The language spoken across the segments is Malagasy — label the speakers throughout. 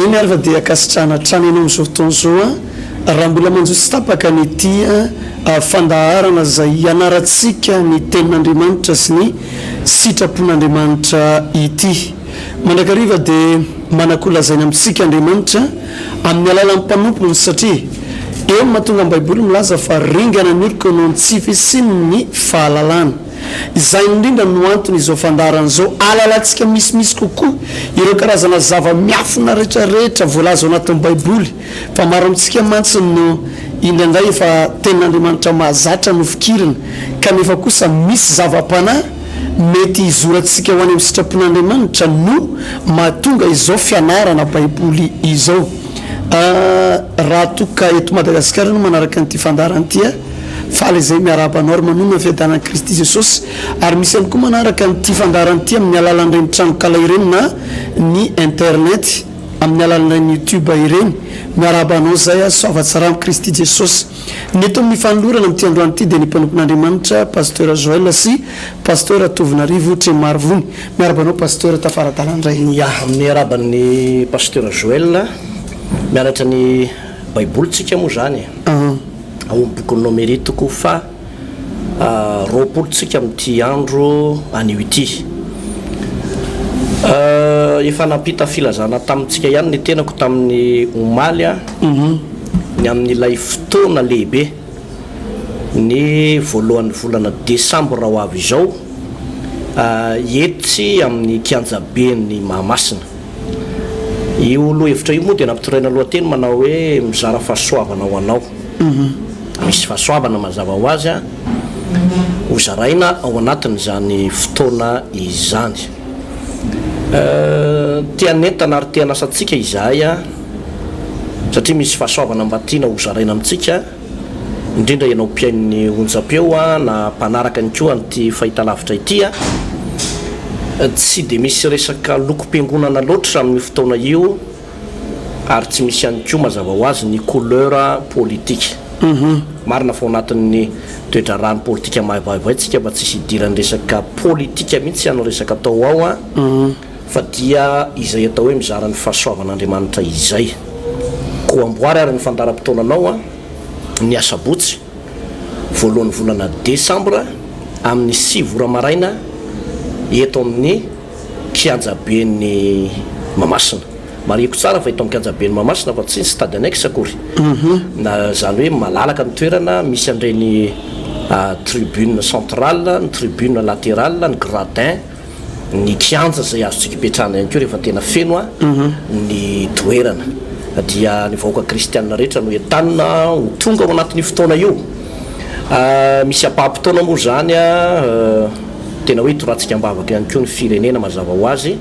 Speaker 1: iny ary fa dia akasitrana trano ianao amin'izao fotoana izao a raha mbola manjo sy tapaka ny ity fandaharana izay ianarantsika ny tenin'Andriamanitra sy ny sitrapon'Andriamanitra ity. Mandrakariva dia manakolazaina amintsika Andriamanitra amin'ny alalan'ny mpanompony satria eo mahatonga amin'ny Baiboly milaza fa ringana ny orika noho ny tsy fisin'ny fahalalana. Izay indrindra no antony izao fandaharana izao alalantsika misimisy kokoa ireo karazana zava-miafina rehetrarehetra voalaza ao anatin'ny Baiboly fa maro amintsika mantsy no indraindray efa tenin'Andriamanitra mahazatra no fikirina kanefa kosa misy zava-panahy mety hizorantsika ho any amin'ny sitrapon'Andriamanitra no mahatonga izao fianarana Baiboly izao. Raha toka eto Madagasikara no manaraka an'ity fandaharana ity faly izay miarabanao ary manona fiadanan'i Kristy Jesosy ary misy ihany koa manaraka an'ity fandaharana ity amin'ny alalan'ireny tranokala ireny na ny internet amin'ny alalan'ireny YouTube ireny miarabanao zay soavatsara amin'ny Kristy Jesosy. Neto amin'ny fanolorana amin'ity androany ity dia ny mpanompon'Andriamanitra pasteur Joël sy pasteur Tovinarivo Tremarvony. Miarabanao pasteur tafaradalandray.
Speaker 2: Ya miaraban'ny pasteur Joël miaratra ny Baibolitsika moa zany ao boky nomeritiko fa roapolotsika amin'ity andro anio ity. Efa nampita filazana tamintsika ihany ny tenako tamin'ny omaly ny amin'ilay fotoana lehibe ny voalohan'ny volana Desambra ho avy izao etsy amin'ny kianjaben'ny Mahamasina. Io lohevitra io moa dia nampitoraina lohateny manao hoe mizara fahasoavana ho anao. Misy fahasoavana mazava ho azy ho zaraina ao anatin'izany fotoana izany. Tianentana ary tianasantsika izahay satria misy fahasoavana mbatina ho zaraina amintsika indrindra ianao mpiain'ny onjam-peo na mpanaraka ny koa an'ity fahitalavitra ity tsy dia misy resaka lokom-piangonana loatra amin'ny fotoana io ary tsy misy ihany koa mazava ho azy ny couleur politique. Marina fa anatin'ny toetra rano politika mahavaintsika mba tsisy idiran'ny resaka politika mihitsy any resaka atao ao fa dia izay atao hoe mizara ny fahasoavan'Andriamanitra izay. Ko amboary ary ny fandaharam-potoananao ny asabotsy voalohan'ny volana Desambra amin'ny 7 maraina eto amin'ny kianjaben'ny Mahamasina. Mariko tsara fa eto amin'ny kianjaben'ny Mahamasina fa tsy ny stade annexe akory. Na zany hoe malalaka ny toerana misy an'ireny tribune centrale, ny tribune latérale, ny gradin, ny kianja zay azontsika ipetrahana ihany koa rehefa tena feno ny toerana. Dia ny vahoaka kristianina rehetra no entanina ho tonga ao anatin'ny fotoana io. Misy ampaham-potoana moa zany tena hoe toratsika ambavaka ihany koa ny firenena mazava ho azy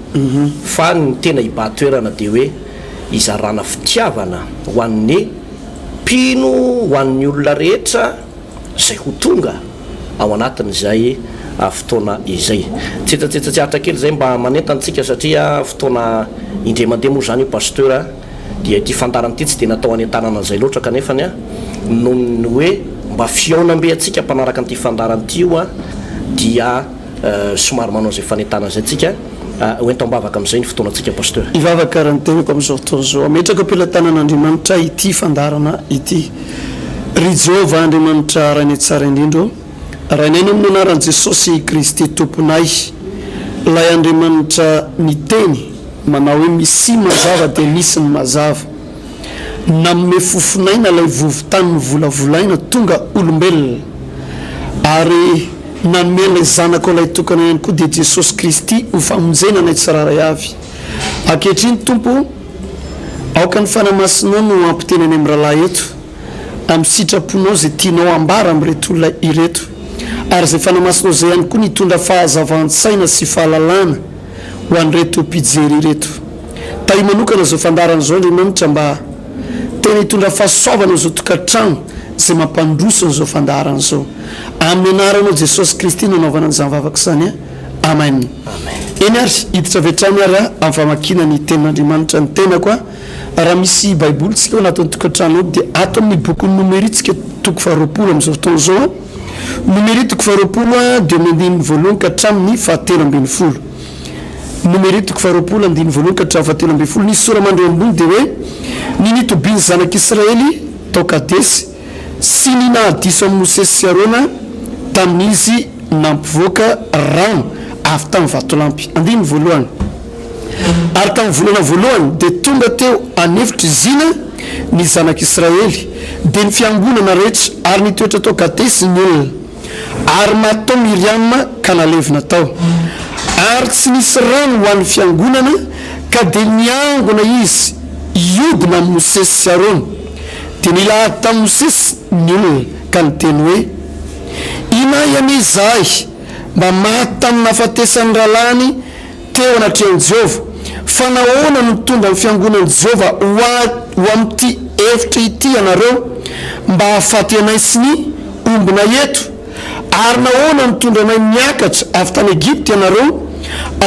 Speaker 2: fa ny tena hibahan-toerana dia hoe izarana fitiavana ho an'ny mpino ho an'ny olona rehetra zay ho tonga ao anatin'izay fotoana izay. Tsetsatsiatra kely zay mba manentantsika satria fotoana indray mandeha moa zany io pasteur dia ity fandarana ity tsy dia natao anentanana an'izay loatra kanefany noho ny hoe mba fiaonam-be atsika mpanaraka an'ity fandarana ity io dia somary manao zay fanentanana zay tsika hoentam-bavaka amin'izay ny fotoanantsika pasteur.
Speaker 1: Ivavaka raha ny tenako amin'izao fotoana izao ametraka ampelantanan'Andriamanitra ity fandarana ity. Ry Jehovah Andriamanitra raha ny tsara indrindra raha ny ainy amin'ny anaran'i Jesosy Kristy tomponay ilay Andriamanitra miteny manao hoe misy mazava dia misy ny mazava nanome fofonaina ilay vovotany ny volavolaina tonga olombelona ary nanome ilay zanako ilay tokana ihany koa dia Jesosy Kristy ho famonjena nay tsiraray avy. Ankehitriny tompo aoka ny fanamasinao no ampiteny any amin'ny rahalahy eto amin'ny sitraponao zay tianao ambara amin'ireto olona ireto ary zay fanamasinao zay ihany koa nitondra fahazavan-tsaina sy fahalalana ho an'ireto mpijery ireto. Tahi manokana zao fandarana zao Andriamanitra mba tena hitondra fahasoavana zao tokantrano zay mampandroso an'izao fandaharana zao amin'ny anaranao Jesosy Kristy nanaovana an'izany vavaka izany amen. Eny ary hiditra vetrany ary amin'ny famakina ny tenin'Andriamanitra ny tenako raha misy Baiboly tsika anatin'ny tokantrano dia ato amin'ny boky nomeritsika toko 20 amin'izao fotoana zao numéro toko 20 dia mandiny voalohany ka hatramin'ny 7. nomeritiko faharoapolo andiny voalohany ka hatrafatelo amby folo nisy soramandro ambony dia hoe ninitobiny zanak'Israely tao Kadesy sy ninahadiso amin'ny Mosesy sy Arona tamin'izy nampivoaka rano avy tamin'ny vatolampy. Andiny voalohany ary tamin'ny volana voalohany dia tonga teo anevitra zina ny zanak'Israely dia ny fiangonana rehetra ary nitoetra tao Kadesy ny olona ary matao Miriama ka nalevina tao ary tsy nisy rano ho an'ny fiangonana ka dia niangona izy iodina amin'ny Mosesy sy Arona dia nilahady tamin'ny Mosesy ny olona ka niteny hoe inay ane zahay mba maty tamin'ny nahafatesan'ny rahalany teo anatrehan'i Jehova fa nahoana no mitondra ny fiangonan'i Jehova ho amin'ity hevitra ity ianareo mba hahafaty anay sy ny ombina eto ary nahoana mitondra anay miakatra avy tany Egipta ianareo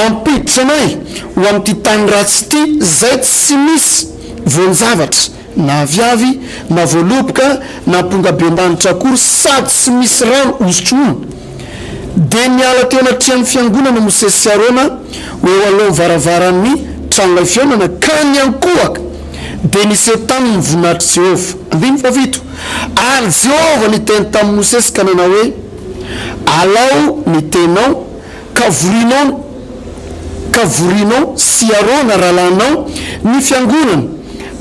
Speaker 1: ampiditra anay ho amin'ity tany ratsy ity zay tsy misy voan-javatra na aviavy na voaloboka na amponga be-danitra akory sady tsy misy rano osotroana dia niala teo anatrehan'ny fiangonana Mosesy sy Arona ho eo alohan'ny varavaran'ny tranon'ilay fiainana ka niankohaka dia niseho taminy voninahitry Jehova. Andiny favito ary Jehova niteny tamin'ny Mosesy ka nanao hoe alao ny tenao ka vorinao sy Arona rahalanao ny fiangonana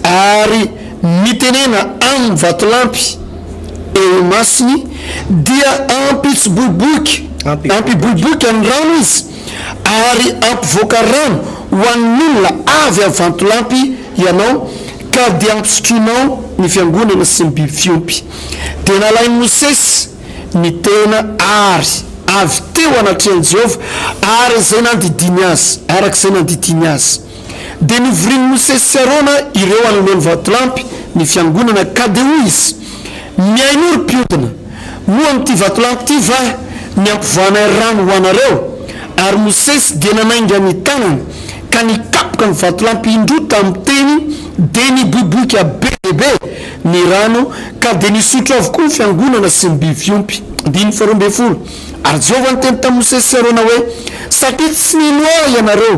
Speaker 1: ary mitenena amin'ny vatolampy eo masiny dia ampiboiboiky amin'ny rano izy ary ampivoaka rano ho an'olona avy amin'ny vatolampy ianao ka dia ampisotroinao ny fiangonana sy ny biby fiompy. Dia nalain'i Mosesy ny tena ary avy teo anatrehan'i Jehova ary zay nandidiny azy arak'izay nandidiny azy dia nivorian'i Mosesy sy Arona ireo anoloan'ny vatolampy ny fiangonana ka dia hoy izy miain'ory mpiodina moa amin'ity vatolampy ity va ny ampivoanay rano ho anareo ary Mosesy dia nanainga ny tanany ka nikapoka ny vatolampy indroa tamin'ny teny dia niboiboika be be ny rano ka dia nisotro avokoa ny fiangonana sy ny biby fiompy. Andiny faharoa folo ary Jehova niteny tamin'i Mosesy sy Arona hoe satria tsy ninoa ianareo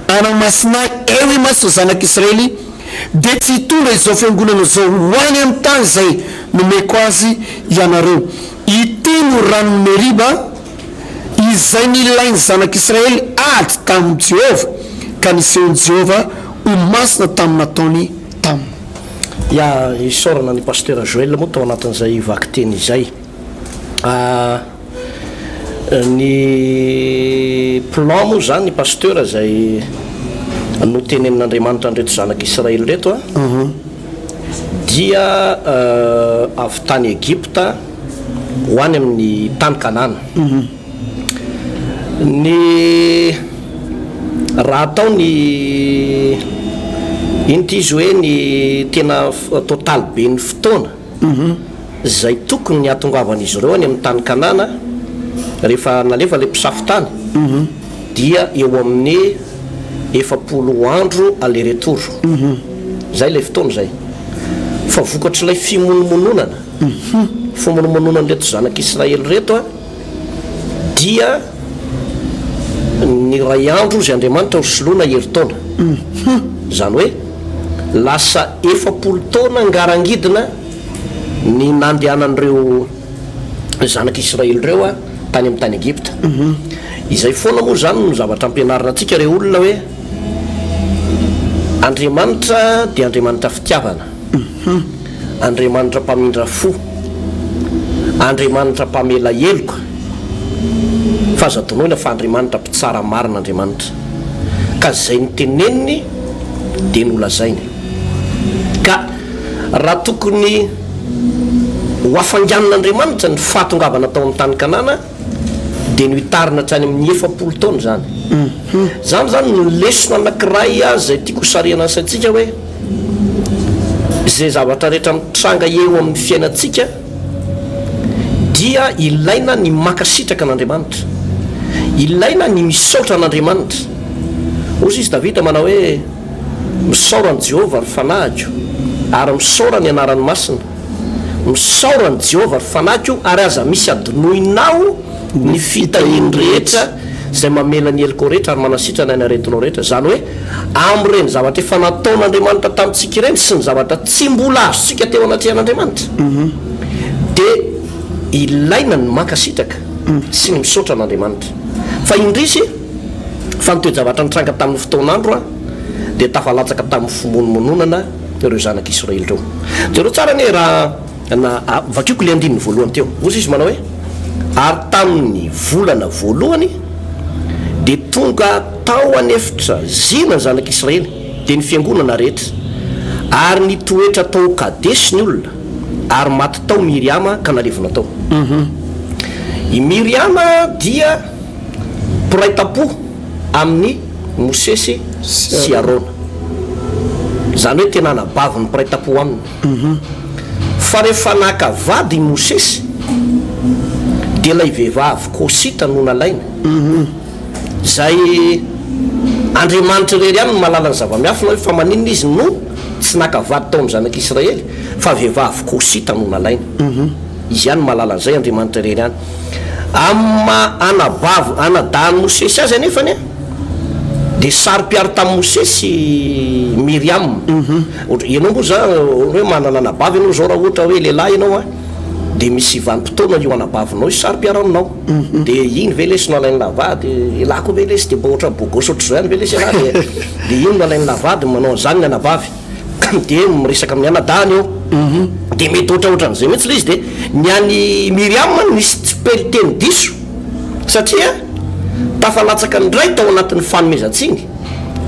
Speaker 1: anamasinay eo imasina zanak'Israely dia tsy hitondra izao fiangonana zao hoany amin'ny tany zay nomeko azy ianareo ity no rano Meriba izay nilainy zanak'Israely ady tamin'ny Jehova ka nisehon'i Jehova ho masina tamin'ny nataony taminy.
Speaker 2: Ya isorana ny pasteur Joël moa tao anatin'izay vaky-teny izay ny plan moa zany ny pasteur zay no tenenin'Andriamanitra an'ireto zanak'Israely reto dia avy tany Egipta ho any amin'ny tany Kanana. Ny raha atao ny inty izy hoe ny tena totaly be ny fotoana zay tokony ny atongavan'izy ireo any amin'ny tany Kanana rehefa nalefa le mpisafitany dia eo amin'ny 70 andro aller retour zay le fotoana zay fa vokatry ilay fimonomononana fimonomononan'reto zanak'Israely reto dia ny ray andro zay Andriamanitra hosoloana herintaona zany hoe lasa 70 taona ngarangidina ny nandehanan'ireo zanak'Israely reo tany amin'ny tany Egipta. Izay foana moa zany no zavatra ampianarina antsika reo olona hoe Andriamanitra dia Andriamanitra fitiavana, Andriamanitra mpamindra fo, Andriamanitra mpamela heloka fa zadonoina fa Andriamanitra mpitsara marina Andriamanitra ka zay niteneniny dia nolazainy ka raha tokony ho afanganan'Andriamanitra ny fahatongavana tao amin'ny tany Kanana dia no hitarina hatrany amin'ny 70 taona zany. Zany no lesona anankiray zay tiako hosarihana ansaintsika hoe zay zavatra rehetra mitranga eo amin'ny fiainantsika dia ilaina ny makasitraka an'Andriamanitra, ilaina ny misaotra an'Andriamanitra. Ozy izy Davida manao hoe misaorany Jehova ary fanahiko ary misaora ny anarany masina, misaorany Jehova ary fanahiko ary aza misy adinoinao ny fitahiny rehetra zay mamela ny eloko rehetra ary manasitrana ny aretinao rehetra zany hoe am'ireny zavatra efa nataon'andriamanitra tamintsika ireny sy ny zavatra tsy mbola azontsika teo anatrehan'andriamanitra dia ilaina ny mankasitraka sy ny misaotra an'andriamanitra fa indrisy fa nitoejavatra nitranga tamin'ny fotoan'andro a dia tafalatsaka tamin'ny fimonomononana ireo zanak'Israely reo dia reo tsara ne raha vakioko le andininy voalohany teo ozy izy manao hoe ary tamin'ny volana voalohany dia tonga tao anefitra zina ny zanak'Israely dia ny fiangonana rehetra ary ny toetra tao kadesy ny olona ary maty tao Miriama ka nalevina tao i Miriama dia mpiray-tapo amin'ny Mosesy sy Arona zany hoe tena nabavy ny mpiray-tapo aminy fa rehefa naka vady i Mosesy dia ilay vehivavy Kosita no nalaina zay Andriamanitra rery ihany no mahalala ny zava-miafina hoe fa maninona izy no tsy naka vady tao amin'ny zanak'Israely fa vehivavy Kosita no nalaina izy ihany mahalala an'izay Andriamanitra rery ihany anadahany Mosesy azy anefany a dia sary-piaro tamin'ny Mosesy Miriam ianao moa za hoe manana anabavy ianao zao raha ohatra hoe lehilahy ianao a dia misy vanim-potoana io anabavinao izy sary-piaro aminao dia iny ve lesy no alainy lavady ilako ve lesy dia ohatra bogosy ohatr'izay any ve lesy ialahy dia iny no alainy lavady manao an'izany ny anabavy dia miresaka amin'ny anadahany eo dia mety ohatraohatran'izay mihitsy le izy dia ny any Miriam nisy tsy peliteny diso satria tafalatsaka ndray tao anatin'ny fanomezantsiny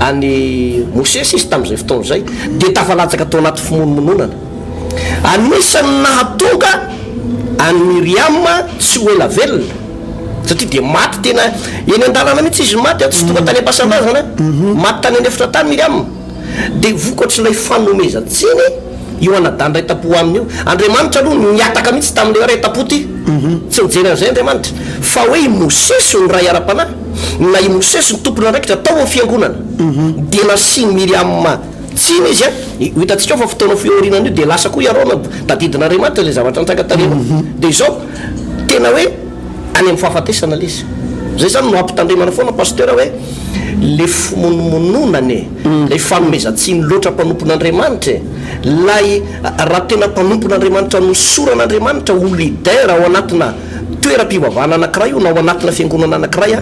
Speaker 2: any Mosesy izy tamin'izay fotoana izay dia tafalatsaka tao anaty fimonomononana anisany nahatonga any Miriam tsy ho ela velona satria dia maty tena eny an-dalana mihitsy izy maty tsy tonga tany am-pahasamblazana maty tany anefitra tany Miriam dia vokatr'ilay fanomezantsiny io anadany ray-tapo aminy io Andriamanitra aloha niataka mihitsy tamin'le ray-tapo ty tsy mijery an'izay Andriamanitra fa hoe i Mosesy ny ray ara-panahy na i Mosesy ny tompona raikitra tao amin'ny fiangonana dia nasiny Miriam tsiny izy a hitantsika ao fa fotoana fiorinana io dia lasa koa Arona tadidin'Andriamanitra le zavatra nitranga tarena dia izao tena hoe any amin'ny fahafatesana le izy zay zany no ampitandremana foana pasteur hoe le fimonomononany lay fanomezantsiny loatra mpanompon'Andriamanitra lay raha tena mpanompon'Andriamanitra no soran'Andriamanitra ho leader ao anatina toeram-pivavahana anankiray io na ao anatina fiangonana anankiray a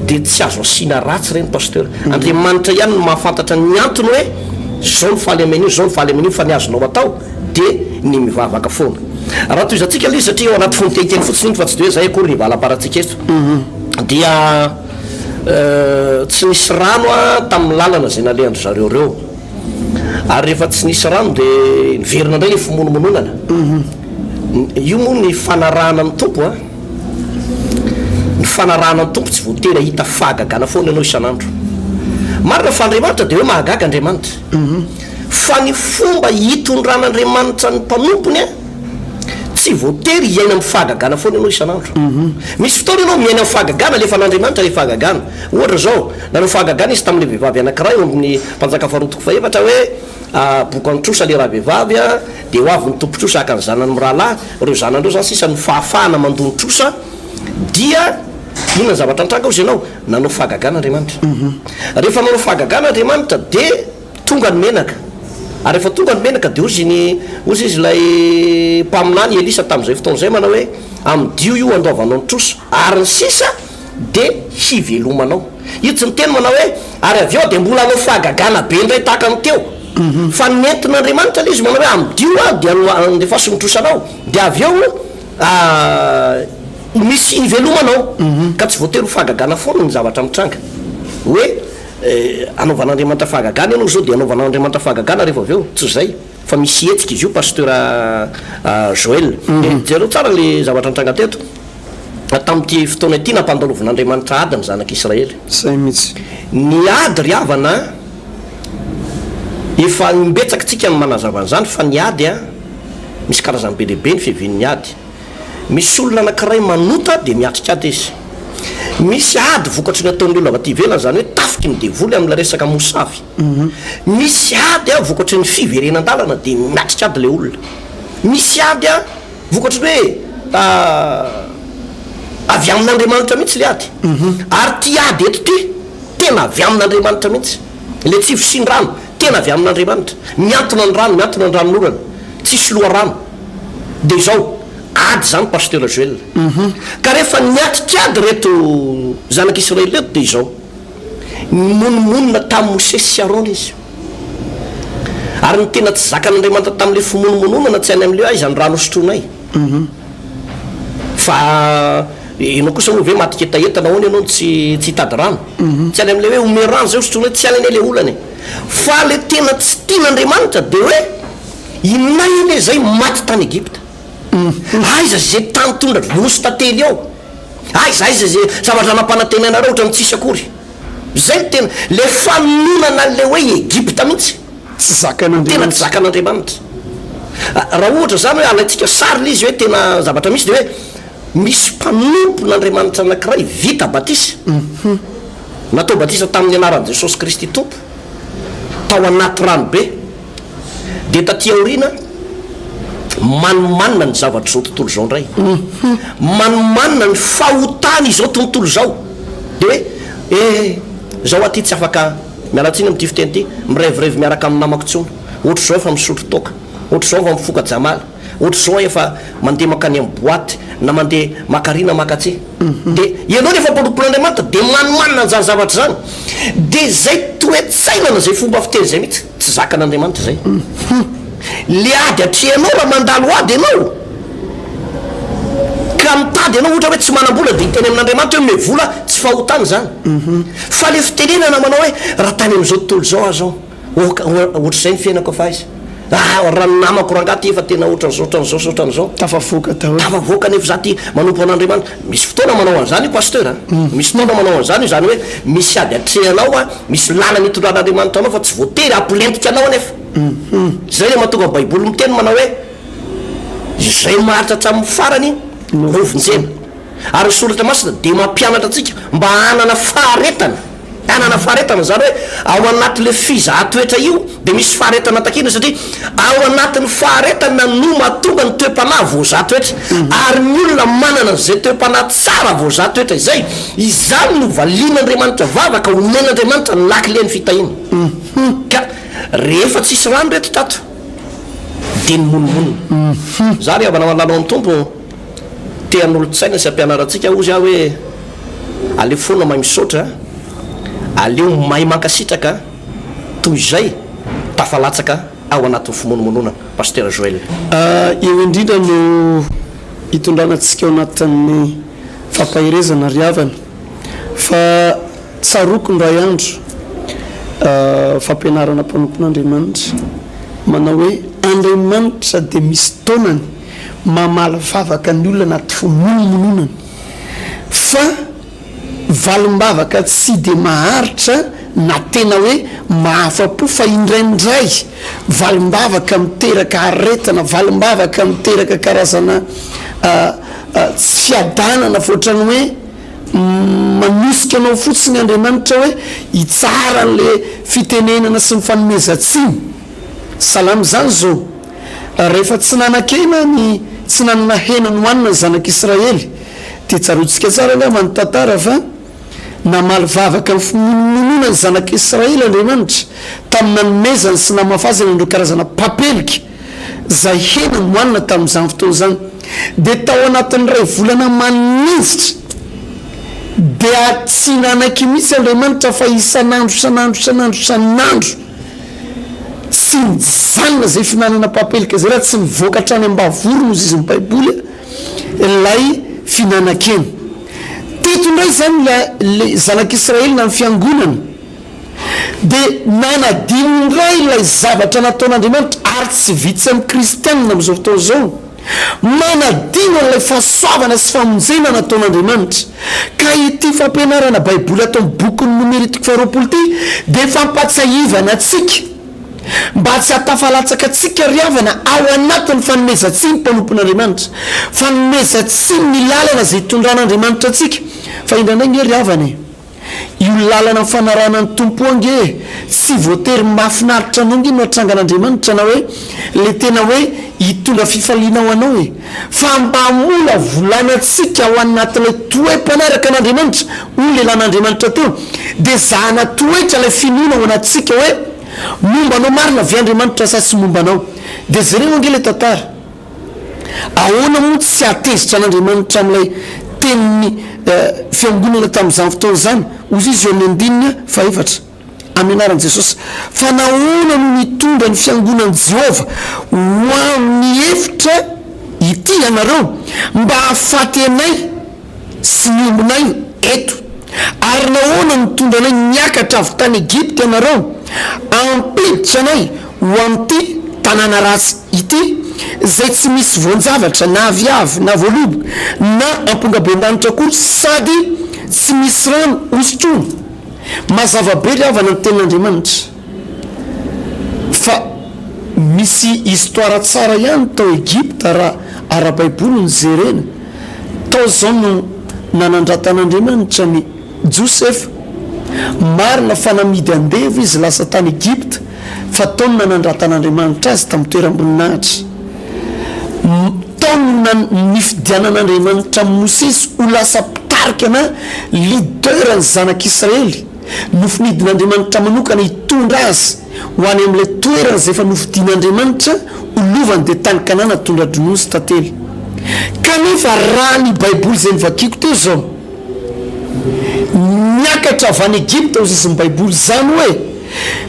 Speaker 2: dia tsy azo asiana ratsy reny pasteur Andriamanitra ihany no mahafantatra ny antony hoe zao ny faly amin'io zao ny faly amin'io fa ny azonao atao dia ny mivavaka foana raha toy izantsika le satria ao anaty fonitehiteny fotsiny iny fa tsy de hoe zay akory ny valam-paratsika eto dia tsy nisy rano a tamin'ny lalana zay naleandro zareo reo ary rehefa tsy nisy rano dia niverina indray le fimonomononana io moa ny fanarahana amin'ny tompo a ny fanarahana amin'ny tompo tsy voatera hita fahagagana foana ianao isan'andro marina fa Andriamanitra dia hoe mahagaga Andriamanitra fa ny fomba hitondran'Andriamanitra ny mpanompony a tsy voatery iaina amin'ny fahagagana foana ianao isan'andro misy fotoana ianao miaina amin'ny fahagagana lefa n'Andriamanitra le fahagagana ohatra zao nanao fahagagana izy tamin'le vehivavy anankiray eo amin'ny mpanjaka faharotoko faefatra hoe boka nitrosa le raha vehivavy a dia ho avy ny tompotrosa haka ny zanany mirahalahy reo zanandreo zany sisa ny fahafahana mandony trosa dia inona ny zavatra nitranga ozy ianao nanao fahagagana Andriamanitra rehefa nanao fahagagana Andriamanitra dia tonga ny menaka ary rehefa tonga ny menaka dia ozy izy lay mpaminany Elisa tamin'izay fotoana izay manao hoe amidio io andoavanao ny trosa ary ny sisa dia hivelomanao io tsy niteny manao hoe ary avy eo dia mbola anao fahagagana be indray tahaka ny teo fa nentin'Andriamanitra le izy manao hoe amidio a dia andefaso ny trosanao dia avy eo misy hivelomanao ka tsy voatery ho fahagagana foana ny zavatra mitranga hoe anaovan'Andriamanitra fahagagana ianao zao dia anaovan'Andriamanitra fahagagana rehefa avy eo tsy zay fa misy hetsika izy io pasteur Joël jereo tsara le zavatra nitranga teto tamin'ity fotoana ity nampandalovon'Andriamanitra ady ny zanak'Israely
Speaker 1: zay mihitsy
Speaker 2: ny ady ry havana efa mimbetsaka tsika ny manazava an'izany fa ny ady a misy karazany be lehibe ny fihevin'ny ady misy olona anankiray manota dia miatrika ady izy misy ady vokatry ny ataon'ny olona avaty ivelany zany hoe tafiky ny devoly amin'la resaka mosavy misy ady a vokatry ny fiverenan-dalana dia miatrika ady le olona misy ady a vokatry ny hoe avy amin'andriamanitra mihitsy le ady ary ty ady eto ty tena avy amin'andriamanitra mihitsy le tsy fosin-drano tena avy amin'andriamanitra miantona ny rano miantona ny ranon'orana tsisy loha rano de zao ady zany pasteur Joel ka rehefa niatitra ady reto zanak'Israely reto de izao monomonina tamin'ny Mosesy sy Arona izy ary ny tena tsy zakan'andriamanitra tamin'le fimonomononana tsy any am'le ay zany rano sotroinay fa ianao kosa moa ve matiketaetana hoany ianao tsy hitady rano tsy any am'le hoe ome rano zay sotroinay tsy any ane le olana fa le tena tsy tian'andriamanitra de hoe inay ane zay maty tany Egypta aiza zay tany tondra nosy tantely ao aiza zay zavatra nampanantenanareo ohatra mitsisy akory zay tena le fanonana le hoe Egypta mihitsy
Speaker 1: tsy zakan'andriamanitra
Speaker 2: tena tsy zakan'andriamanitra raha ohatra zany hoe alaitsika sary le izy hoe tena zavatra misy de hoe misy mpanompon'andriamanitra anankiray vita batisa natao batisa tamin'ny anaran'i Jesosy Kristy tompo tao anaty ranobe de taty aorina manomanina ny zavatra zao tontolo zao ndray manomanina ny fahotany izao tontolo zao de hoe zao aty tsy afaka mialatsiny am'ty fiteny ty mirevirevy miaraka amin'ny namako tsona ohatra zao efa misotro toka ohatra zao efa mifoka jamala ohatra zao efa mandeha makany amin'ny boaty na mandeha makarina makatsy de ianao nefa mpanompon'andriamanitra de manomanina ny zany zavatra zany de zay toetsainana zay fomba fiteny zay mihitsy tsy zakan'andriamanitra zay le ady atreanao raha mandalo ady ianao ka mitady ianao ohatra hoe tsy manam-bola de hiteny amin'andriamanitra hoe me vola tsy fahotany zany fa le fitenenana manao hoe raha tany am'izao tontolo zao azao ohatra zay ny fiainako afa izy raha namako rangaty efa tena ohatran'zao tafavoaka nefa za ty manompo an'andriamanitra misy fotoana manao an'zany io pasteur misy fotoana manao an'zany io zany hoe misy ady atreanao misy lala nitondran'andriamanitra anao fa tsy voatery ampilentika anao anefa zay le mahatonga baiboly miteny manao hoe zay maharitra hatramin'ny farany rovonjena ary soratra masina de mampianatra atsika mba anana faharetana zany hoe ao anaty le fizahatoetra io de misy faharetana takina satria ao anatin'ny faharetana no mahatonga ny toe-panahy voazahatoetra ary ny olona manana zay toe-panahy tsara voazahatoetra izay izany no valin'andriamanitra vavaka omen'andriamanitra ny lakileny fitahina ka rehefa tsisy rano reto tato de ny monomonina za ry avana malalo amin'ny tompo tean'olo-tsaina sy ampianaratsika ozy ah hoe aleo foana mahay misaotra aleo mahay mankasitraka toy zay tafalatsaka ao anatin'ny fimonomonona pasteur Joel
Speaker 1: eo indrindra no hitondranantsika ao anatin'ny fampahirezana ryavana fa tsaroko ny ray andro fampianarana mpanompon'andriamanitra manao hoe andriamanitra de misy taonany mamala vavaka ny olona anaty fimonomononany fa valimbavaka tsy de maharitra na tena hoe mahafa-po fa indraindray valimbavaka miteraka aretana valimbavaka miteraka karazana tsy fiadanana voatrany hoe manosika anao fotsiny andriamanitra hoe hitsara n'le fitenenana sy mifanomezantsiny salamy zany zao rehefa tsy nanakena ny tsy nanana hena ny hoanina ny zanak'Israely de tsarotsika tsara nga manontantara fa namaly vavaka ny fimonomonona ny zanak'Israely andriamanitra tamin'ny nanomezany sy namafazana andreo karazana papelika zay hena ny hoanina tamin'izany fotoana zany de tao anatin'ny ray volana maninzitra de tsy nanaky mihitsy andriamanitra fa isanandro tsy mijanona zay finanana papelika zay raha tsy mivoaka hatrany ambavoro nozy izy ny baiboly lay finanakena teto indray zany le zanak'Israely na ny fiangonana de nanadinindray lay zavatra nataon'andriamanitra ary tsy vitsy amin'ny kristianina am'izao fotoana zao manadino an'ilay fahasoavana sy famonjena nataon'andriamanitra ka ity fampianarana baiboly atao amin'ny bokyny nomeritiko faharoapolo ty de fampatsahivana atsika mba tsy hatafalatsaka atsika ryavana ao anatin'ny fanomezantsiny mpanompon'andriamanitra fanomezantsiny ny lalana zay hitondran'andriamanitra atsika fa indrandrany ryavana io lalana fanarana ny tompo ange tsy voatery mahafinaritra anao nge no atrangan'andriamanitra na hoe le tena hoe hitondra fifaliana ao anao e fa mba mola volanantsika ao anatin'ilay toe-panaraka an'andriamanitra hoy le lan'andriamanitra teo dia zahana toetra ilay finoana ao anatsika hoe mombanao marina avy andriamanitra sa sy mombanao dia zareo ange le tantara ahoana moa tsy atezitra an'andriamanitra amin'ilay teniny fiangonana tamin'izany fotoana zany ozy izy eo amin'ny andinina faefatra amin'ny anaran'i Jesosy fa nahoana no nitondra ny fiangonan'i Jehova ho amin'ny efitra ity ianareo mba hahafaty anay sy ny ombonay eto ary nahoana nitondra anay niakatra avy tany Egypte ianareo ampiditra anay ho amin'ity tanàna ratsy ity zay tsy misy voan-javatra na aviavy na voaloboka na ampongaben-danitra kory sady tsy misy rano osotrony mazavabe ry havana ny tenin'andriamanitra fa misy histoira tsara ihany tao Egypte raha ara-baiboly ny jerena tao zao no nanandratan'andriamanitra ny Josefa marina fa namidy andeva izy lasa tany Egypte fa tao no nanandratan'andriamanitra azy tamin'ny toeram-boninahitra tao no nifidianan'andriamanitra Mosesy ho lasa mpitarika na leader ny zanak'Israely nofinidin'andriamanitra manokana hitondra azy ho any amin'ilay toerana zay efa nofidian'andriamanitra olovany dia tany Kanana tondra dronono sy tantely kanefa raha ny baiboly zay nivakiko teo zao niakatra avy any Egypte ozy izy ny baiboly zany hoe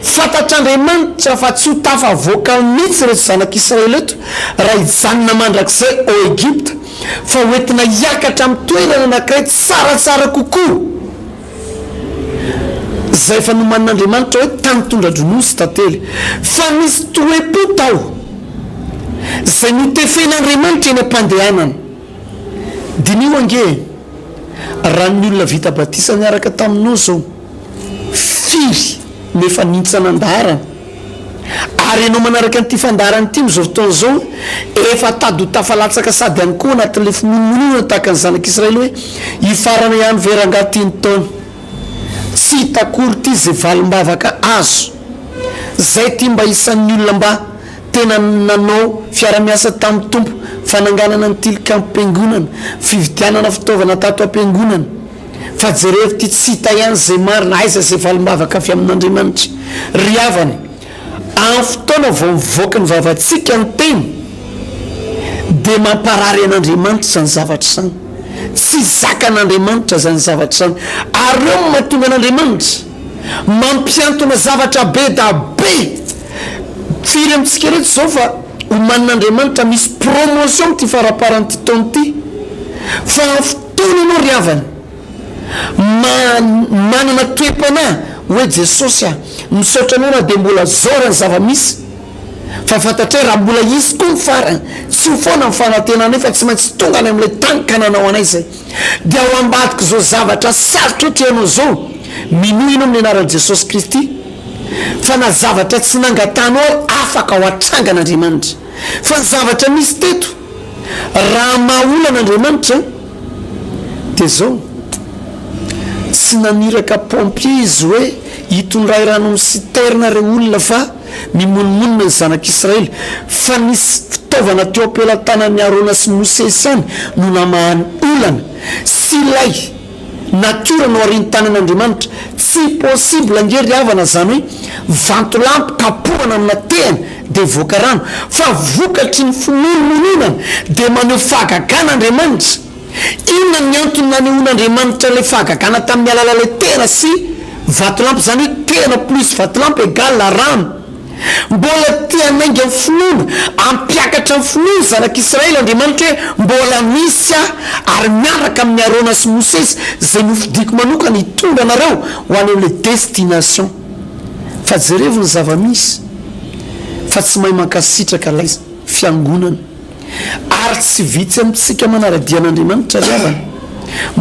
Speaker 1: fantatr'andriamanitra fa tsy ho tafavoaka mihitsy reto zanak'Israely eto raha hijanona mandrakizay ao Egypte fa hoentina hiakatra amin'ny toerana anankiray tsaratsara kokoa zay efa nomanin'andriamanitra hoe tany tondra-dronono sy tantely fa misy toe-po tao zay notefen'andriamanitra eny am-pandehanana dinio ange raha ny olona vita batisa niaraka taminao zao firy nefa nintsanandarana ary ianao manaraka n'ity fandarana ity mizao fotoana zao efa tady ho tafalatsaka sady ihany koa anatin'ilay fimonomonona tahaka ny zanak'Israely hoe hifarana ihany verangatiny taona tsy hitakory ity zay valim-bavaka azo zay ty mba isan'ny olona mba tena nanao fiara-miasa tamin'ny tompo fananganana ny tilikampo am-piangonana fividianana fitaovana tato am-piangonana fa jereo ty tsy hita ihany zay marina aiza zay valim-bavaka avy amin'Andriamanitra ry havany amin'ny fotoana vao mivoaka ny vavantsika ny teny dia mamparary an'Andriamanitra zany zavatra zany tsy zakan'Andriamanitra zany zavatra zany ary eo mahatonga an'Andriamanitra mampiantona zavatra be da be firy amintsika reto zao fa homanin'Andriamanitra misy promotion ty faraparan'ity taona ity fa fotoana anao ry havany manana toe-panahy hoe Jesosy misaotra anao na dia mbola zao ny zava-misy fa fantatray raha mbola izy koa ny farany tsy ho foana mifanantenanay fa tsy maintsy tonga any amin'ilay tany kananao anay zay dia ao ambadika zao zavatra sarotra ohatranao zao minoino amin'ny anaran'i Jesosy Kristy fa na zavatra tsy nangatanao afaka ao atrangan'Andriamanitra fa zavatra misy teto raha mahaolan'Andriamanitra dia zao tsy naniraka pompier izy hoe hitondray rano misiterna re olona fa mimonomonina ny zanak'Israely fa nisy fitaovana teo ampelantanan'ny Arona sy Mosesy any no namahany olana sy lay natiora no ariny tanan'Andriamanitra tsy possible angery havana zany hoe vantolampy kapohana amina tehany dia voaka rano fa vokatry ny fimonomononana dia maneho fahagagan'Andriamanitra inona ny antony nanehoan'Andriamanitra ilay fahagagana tamin'ny alalalay tena sy vatolampy zany hoe tena plus vatolampy égale rano mbola tianainga ny finoana ampiakatra ny finoana zanak'Israely Andriamanitra hoe mbola misy ary miaraka amin'ny Arona sy Mosesy zay nofidiko manokana hitondra anareo ho any amin'ilay destination fa jerevy ny zava-misy fa tsy mahay mankasitraka lay fiangonana ary tsy vitsy amintsika manaradian'Andriamanitra ry havana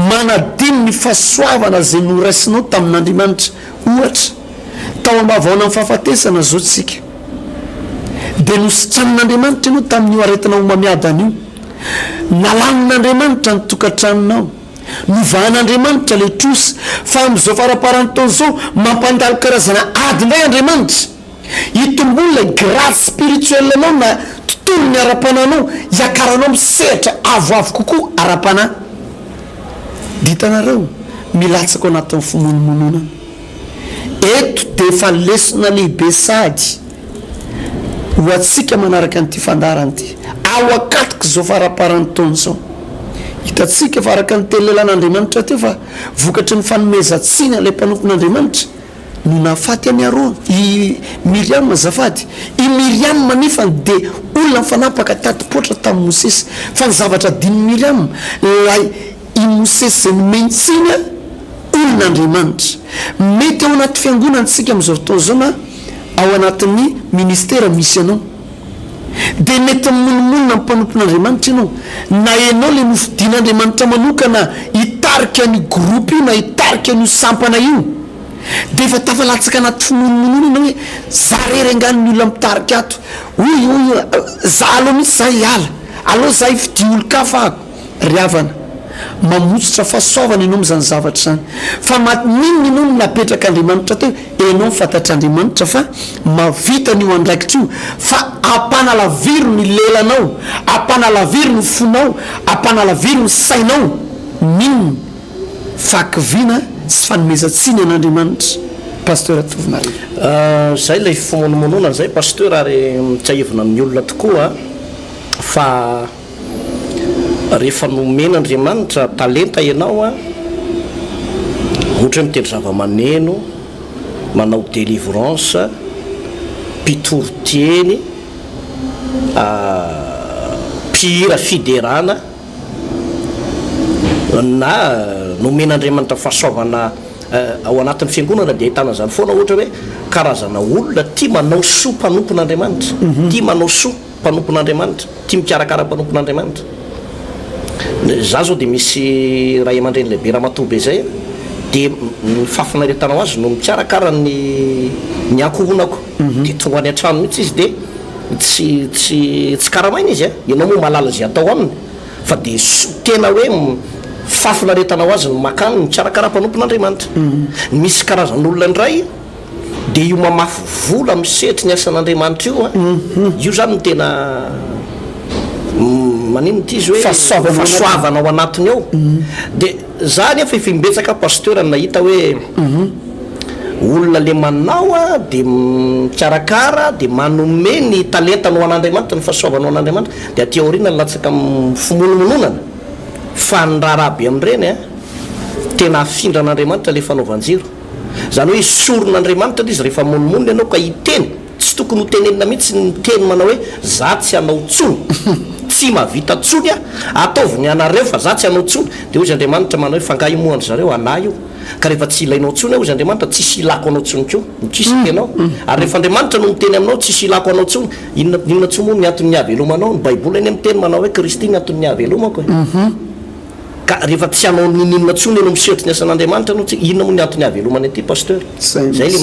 Speaker 1: manadiny ny fahasoavana zay noraisinao tamin'Andriamanitra ohatra tao ambavaona amin'ny fahafatesana zao tsika dia nositranon'Andriamanitra ianao tamin'io aretina ho mamiadana io nalan'Andriamanitra ny tokantranonao novan'andriamanitra le trosy fa am'izao faraparany taona zao mampandalo karazana ady indray andriamanitra hitombola grâce spirituelle anao na tontolo ny ara-pananao hiakaranao misehatra avoavo kokoa ara-pana ditanareo milatsaka ao anatin'ny fimonomonona eto de efa lesona lehibe sady ho atsika manaraka n'ity fandarany ty ao akatoka zao faraparany taona zao hitatsika fa araka ny telelan'andriamanitra teo fa vokatry ny fanomezantsiny ilay mpanompon'andriamanitra no nafaty any aroa i Miriam azafady i Miriam nefa de olona mifanampaka tatipotra tamin'ny Mosesy fa ny zavatra diny Miriam lay i Mosesy nometsina olon'andriamanitra mety ao anaty fiangonantsika amin'izao fotoana zao na ao anatin'ny ministera misy anao de mety mimonomonina amin'ny mpanompon'andriamanitra ianao na ianao le nofidian'andriamanitra manokana hitarika ny groupe io na hitarika ny sampana io de efa tafalatsaka anaty fimonomonona ianao hoe za rery angan'ny olona mitarika ato oy za aloha misy za hiala aloha za hifidia olo-kafako ry havana mamotsitra fahasoavana ianao am'izany zavatra zany fa maninona ianao no napetraka andriamanitra teo ianao fantatr'andriamanitra fa mavita ny io andraikitra io fa ampanalaviro ny lelanao ampanalaviro ny fonao ampanalaviro ny sainao ninona fakiviana sy fanomezantsiny an'andriamanitra pasteur Tovinareo
Speaker 2: zay lay fimonomonona zay pasteur ary mitsahivina amin'ny olona tokoa fa rehefa nomen'andriamanitra talenta ianao ohatra hoe mitendry zava-maneno manao délivrance mpitoroteny mpihira fiderana na nomen'andriamanitra fahasoavana ao anatin'ny fiangonana de ahitana zany foana ohatra hoe karazana olona tia manao soa mpanompon'andriamanitra tia manao soa mpanompon'andriamanitra tia mikarakara mpanompon'andriamanitra za zao de misy ray aman-dreny lehibe raha matobe zay de ny fafinaretanao azy no mikarakara ny ankohonako de tonga any an-trano mihitsy izy de tsy karamaina izy ianao moa malala zay atao aminy fa de tena hoe fafinaretanao azy no makany mikarakara mpanompon'andriamanitra misy karazan'olona ndray de io mamafy vola misetry ny asan'andriamanitra io zany no tena manino ty izy hoe fahasoavana ao anatiny ao de zany efa imbetsaka pasteur nahita hoe olona le manao de mikarakara de manome ny talenta no an'andriamanitra ny fahasoavana ao an'andriamanitra de aty aorina ny latsaka fimonomononana fa ny raharahabe am'ireny tena afindra an'andriamanitra le fanaovanjiro zany hoe soron'andriamanitra izy rehefa monomonina ianao ka hiteny tsy tokony ho tenenina mihitsy ny teny manao hoe za tsy hanao tsony tsy mavita tsony ataoviny anareo fa za tsy hanao tsony de ozy andriamanitra manao hoe fanga imoandry zareo ana io ka rehefa tsy ilainao tsony ozy andriamanitra tsisy ilako anao tsony ko mikisika ianao ary rehefa andriamanitra no miteny aminao tsisy ilako anao tsony inona tsy moa ny anton'ny avelomanao ny baiboly eny am'teny manao hoe kristy ny anton'ny avelomako ka rehefa tsy hanao ninona tsony anao misetry ny asan'andriamanitra anao tsy inona moa ny anton'ny avelomany aty pasteur zay le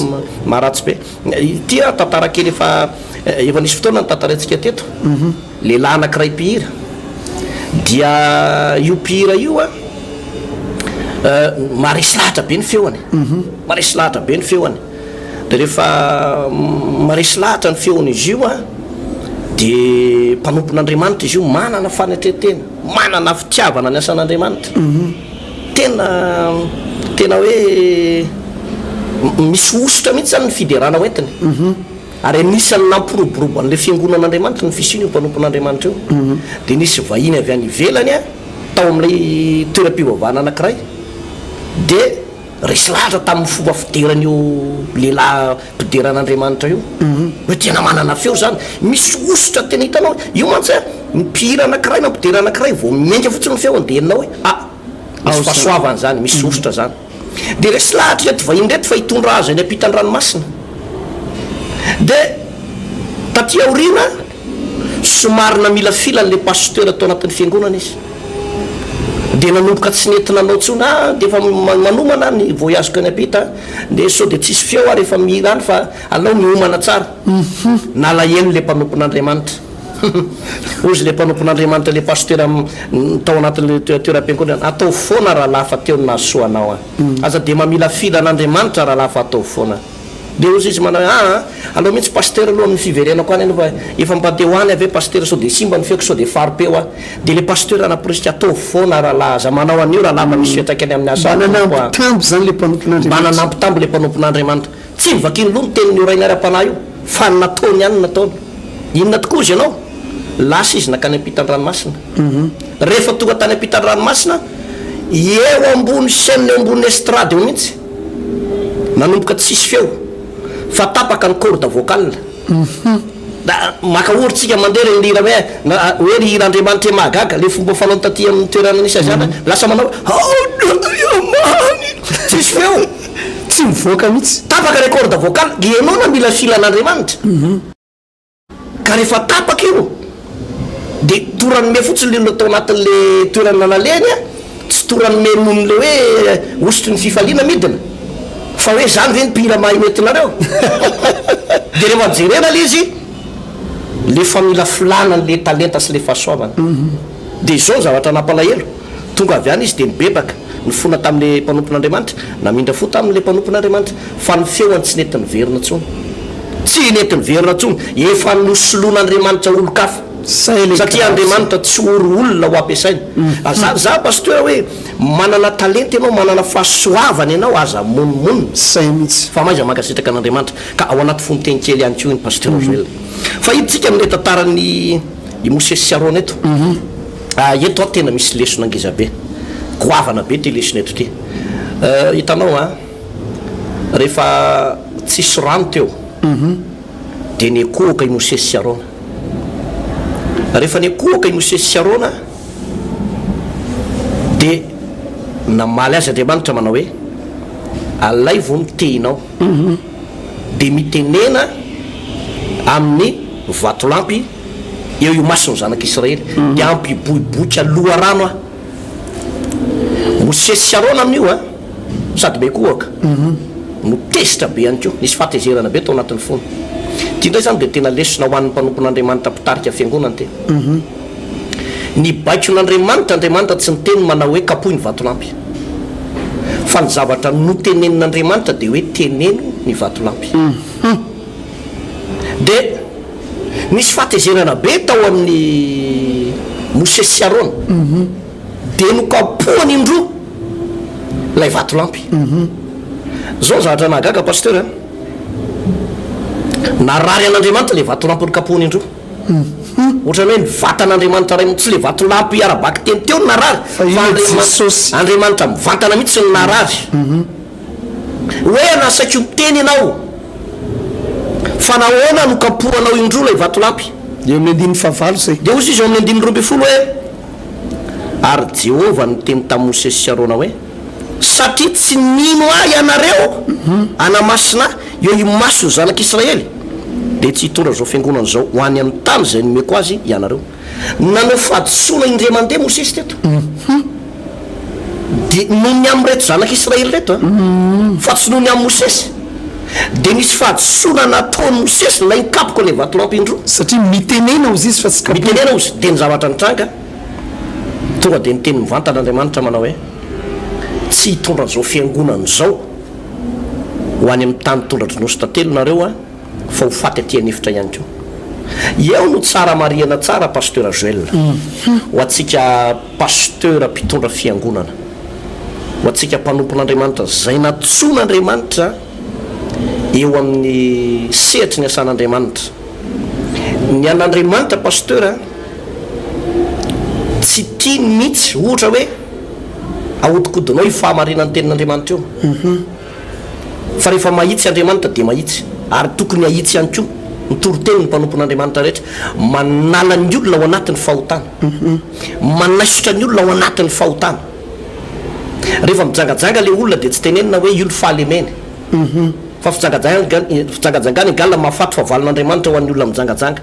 Speaker 2: maharatsy be ity tantara kely efa nisy fotoana ny tantarantsika teto lehilahy anankiray mpihira dia io mpihira io maresy lahatra be ny feoany maresy lahatra be ny feoany de rehefa maresy lahatra ny feony izy io de mpanompon'andriamanitra izy io manana fanetretena manana fitiavana ny asan'andriamanitra tena hoe misy osotra mihitsy zany ny fiderana hoentiny ary anisan'ny nampiroborobo an'le fiangonan'andriamanitra ny fisiny io mpanompon'andriamanitra io de nisy vahiny avy any ivelany tao am'lay toeram-pivavahana anankiray de resy lahatra tamin'ny fomba fideran'io lehilahy mpideran'andriamanitra io hoe tena manana feo zany misy osotra tena hitanao io mantsy mipihira anankiray na mpidera anankiray vao mienga fotsiny ny feony de enao hoe misy fahasoavany zany misy osotra zany de resy lahatra reto vahiny reto fa hitondra azy any ampitan-dranomasina de taty aorina somarina mila filan'le pasteur atao anatin'ny fiangonana izy de nanomboka tsy nentina anao tsony de efa manomana ny voyazeko any apita de sao de tsisy feo rehefa mihira any fa alao miomana tsara nalahenyle mpanompon'andriamanitra ozy le mpanompon'andriamanitra le pasteur tao anatin'le toeram-piangonana atao foana raha lafa teo nahasoanao aza de mamila fila an'andriamanitra raha lafa atao foana de ozy izy manao aloha mihitsy pasteur aloha amin'ny fiverenako any fa efa mipateo any ave pasteur sao de simba ny feoko sao de faropeo de le pasteur anaporisika atao foana raha la aza manao an'io raha lava misy fetraky any amin'ny
Speaker 1: asananampitambo zany le mpanompon'andriamanitra
Speaker 2: mananampitambo le mpanompon'andriamanitra tsy mivakiny loha nyteny nyorainy ara-panahy io fa nataony ihany nataony inona tokoa izy ianao lasa izy nakany ampitan-dranomasina rehefa tonga tany ampitan-dranomasina eo ambony chaine eo ambony estrade eo mihitsy nanomboka tsisy feo fa tapaka ny corde vocale da maka oritsika mandeha reny lira hoe ry hira-andriamanitra mahagaga le fomba fanao taty amin'ny toerana nisy azana lasa manao tsisy feo
Speaker 1: tsy mivoaka mihitsy
Speaker 2: tapaka le corde vocale ianao na mila filan'andriamanitra ka rehefa tapaka io de toranome fotsiny le atao anatin'le toerana naleny tsy toranome non'le hoe osotry ny fifaliana midina fa hoe zany ve nipihira mahimetinareo de rehefa jerena le izy le famila filanan'le talenta sy le fahasoavana de zao zavatra nampalahelo tonga avy any izy de mibebaka ny fona tamin'le mpanompon'andriamanitra namindra fo tamin'le mpanompon'andriamanitra fa ny feoany tsy netiny verina tsony tsy netiny verina tsony efa nosoloan'andriamanitra olo-kafa satria andriamanitra tsy ory olona ho ampiasaina za pasteur hoe manana talenta ianao manana fahasoavana ianao aza monomonina
Speaker 1: say mihitsy
Speaker 2: fa maiza makasitraka an'andriamanitra ka ao anaty fontenikely ihany ko iny pasteur joel fa hitsika amin'le tantarany Mosesy sy Arona eto eto a tena misy lesona angizabe goavana be ty lesona eto ty hitanao rehefa tsisy rano teo de nekohaka i Mosesy sy Arona rehefa nekohaka i Mosesy sy Arona de namaly azy andriamanitra manao hoe alay vo mitehinao de mitenena amin'ny vatolampy eo io masony zanak'Israely de ampiboiboiky aloha rano Mosesy sy Arona amin'io sady mekohaka no tesitra be ihany ko nisy fahatezerana be tao anatin'ny fony ty ndray zany de tena lesona ho an'ny mpanompon'andriamanitra mpitarika fiangonana te ny baikon'andriamanitra andriamanitra tsy niteny manao hoe kapohy ny vatolampy fa ny zavatra notenenin'andriamanitra de hoe teneno ny vatolampy de nisy fahatezerana be tao amin'ny Mosesy sy Arona de nokapohany indroa lay vatolampy zao zavatra nahagaga pasteur narary an'andriamanitra le vatolampy nokapohany indroa ohatrany hoe ny vatan'andriamanitra ray tsy le vatolampy arabaky teny teo ny narary fa andriamanitra mivantana mihitsy ny narary hoe anasaiky miteny ianao fa nahoana nokapohanao indroa lay vatolampy
Speaker 1: eo amin'ny andininy favalo zay
Speaker 2: de ozy izy eo amin'ny andininy roa ambin'ny folo hoe ary Jehovah niteny tamin'ny Mosesy sy Arona hoe satria tsy nino ahy ianareo anamasina eo imaso zanak'Israely de tsy hitondra zao fiangonana zao ho any amin'ny tany zay nomeko azy ianareo nanao fahadisoana indray mandeha Mosesy teto de nohony amin'ny reto zanak'Israely reto fa tsy nohony amin'ny Mosesy de misy fahadisoana nataony Mosesy lay nikapoko le vatolampy indroa
Speaker 1: satria mitenena ozy izy fa tsy
Speaker 2: mitenena ozy de ny zavatra nitranga tonga de niteny mivantan'andriamanitra manao hoe tsy hitondra zao fiangonana zao ho any amin'ny tany tondra-dronosy tantelo nareo fa ho faty aty anefitra ihany ko eo no tsara mariana tsara pasteur Joel ho atsika pasteur mpitondra fiangonana ho atsika mpanompon'andriamanitra zay natsoan'andriamanitra eo amin'ny sehatry ny asan'andriamanitra ny an'andriamanitra pasteur tsy tiany mihitsy ohatra hoe ahodikodinao ifahamarinany tenin'andriamanitra eo fa rehefa mahitsy andriamanitra de mahitsy ary tokony ahitsy ihany ko mitoroteny ny mpanompon'andriamanitra rehetra manala ny olona ao anatin'ny fahotana manaisotra ny olona ao anatin'ny fahotana rehefa mijangajanga le olona de tsy tenenina hoe olo fahalemeny fa fijangajangana galina mahafaty favalin'andriamanitra ho an'ny olona mijangajanga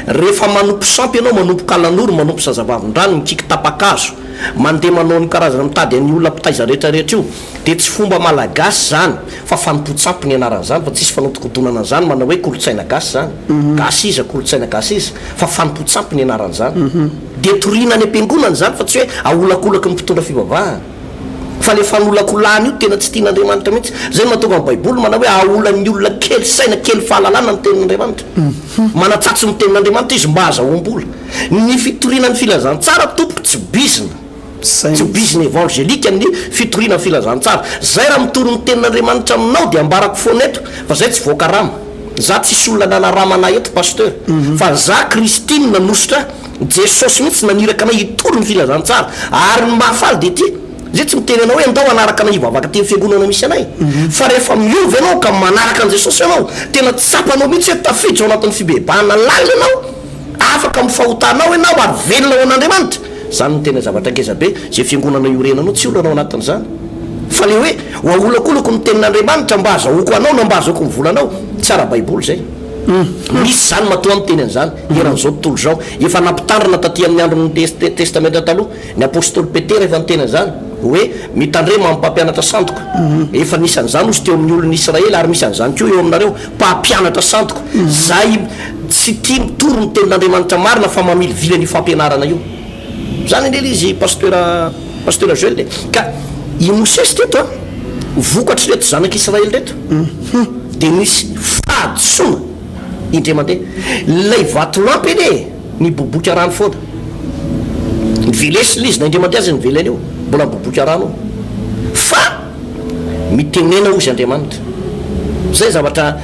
Speaker 2: rehefa manompo sampy ianao manompo kalan'oro manompo zazavavin-drano mikiky tapakazo mandeha manao ny karazana mitady ny olona mpitaiza rehetrarehetra io de tsy fomba malagasy zany fa fanompotsapy ny anaran'zany fa tsisy fanotokotonana zany manao hoe kolotsaina gasy zany gasy iza kolotsaina gasy izy fa fanompotsapy ny anaran'zany de toriana ny ampiangonana zany fa tsy hoe aolakolaky ny mpitondra fivavahana fa le fanolakolana io tena tsy tian'andriamanitra mihitsy zay mahatonga amin'ny baiboly manao hoe aolan'ny olona kely saina kely fahalalana ny tenin'andriamanitra manatsatso ny tenin'andriamanitra izy mba azahoam-bola ny fitoriana ny filazantsara tompoko tsy bizina tsy bizina evangelika ny fitoriana ny filazantsara zay raha mitory ny tenin'andriamanitra aminao de ambarako foana eto fa zay tsy voaka rama za tsisy olona nanaramana eto pasteur fa za Kristine nanositra Jesosy mihitsy naniraka anay hitory ny filazantsara ary ny mahafaly de ty zay tsy miteny anao hoe andao anaraka anay hivavaka teny fiangonana misy anay fa rehefa miova anao ka manaraka an' Jesosy anao tena tsapanao mihitsy hoe tafiditra ao anatin'ny fibebahana laza anao afaka mifahotanao ianao ary velona ao an'Andriamanitra zany no tena zavatra ngezabe zay fiangonana iorenanao tsy olana ao anatin'izany fa le hoe hoaolakolako ny tenin'Andriamanitra mba azahoako anao na mba azahoako ny volanao tsara baiboly zay misy zany matoa amin'ny teny an'izany eran'izao tontolo zao efa nampitandrina taty amin'ny andron'ny testamenta taloha ny apôstôly Petera efa nyteny an'izany hoe mitandrema mampampianatra sandoka efa nisy an'izany ozy teo amin'ny olon'ny Israely ary misy an'izany koa eo aminareo mpampianatra sandoka zay tsy tia mitory ny tenin'Andriamanitra marina fa mamily vila ny fampianarana io zany indrely izy pasteur Joel ka i Mosesy teto a vokatry reto zanak'Israely reto de nisy fahadisoana indray mandeha lay vatolampy ene ny boboka rano foana nivelesy lizy na indray mandeha azy nivelany io mbola miboboka rano fa mitenena ozy Andriamanitra zay zavatra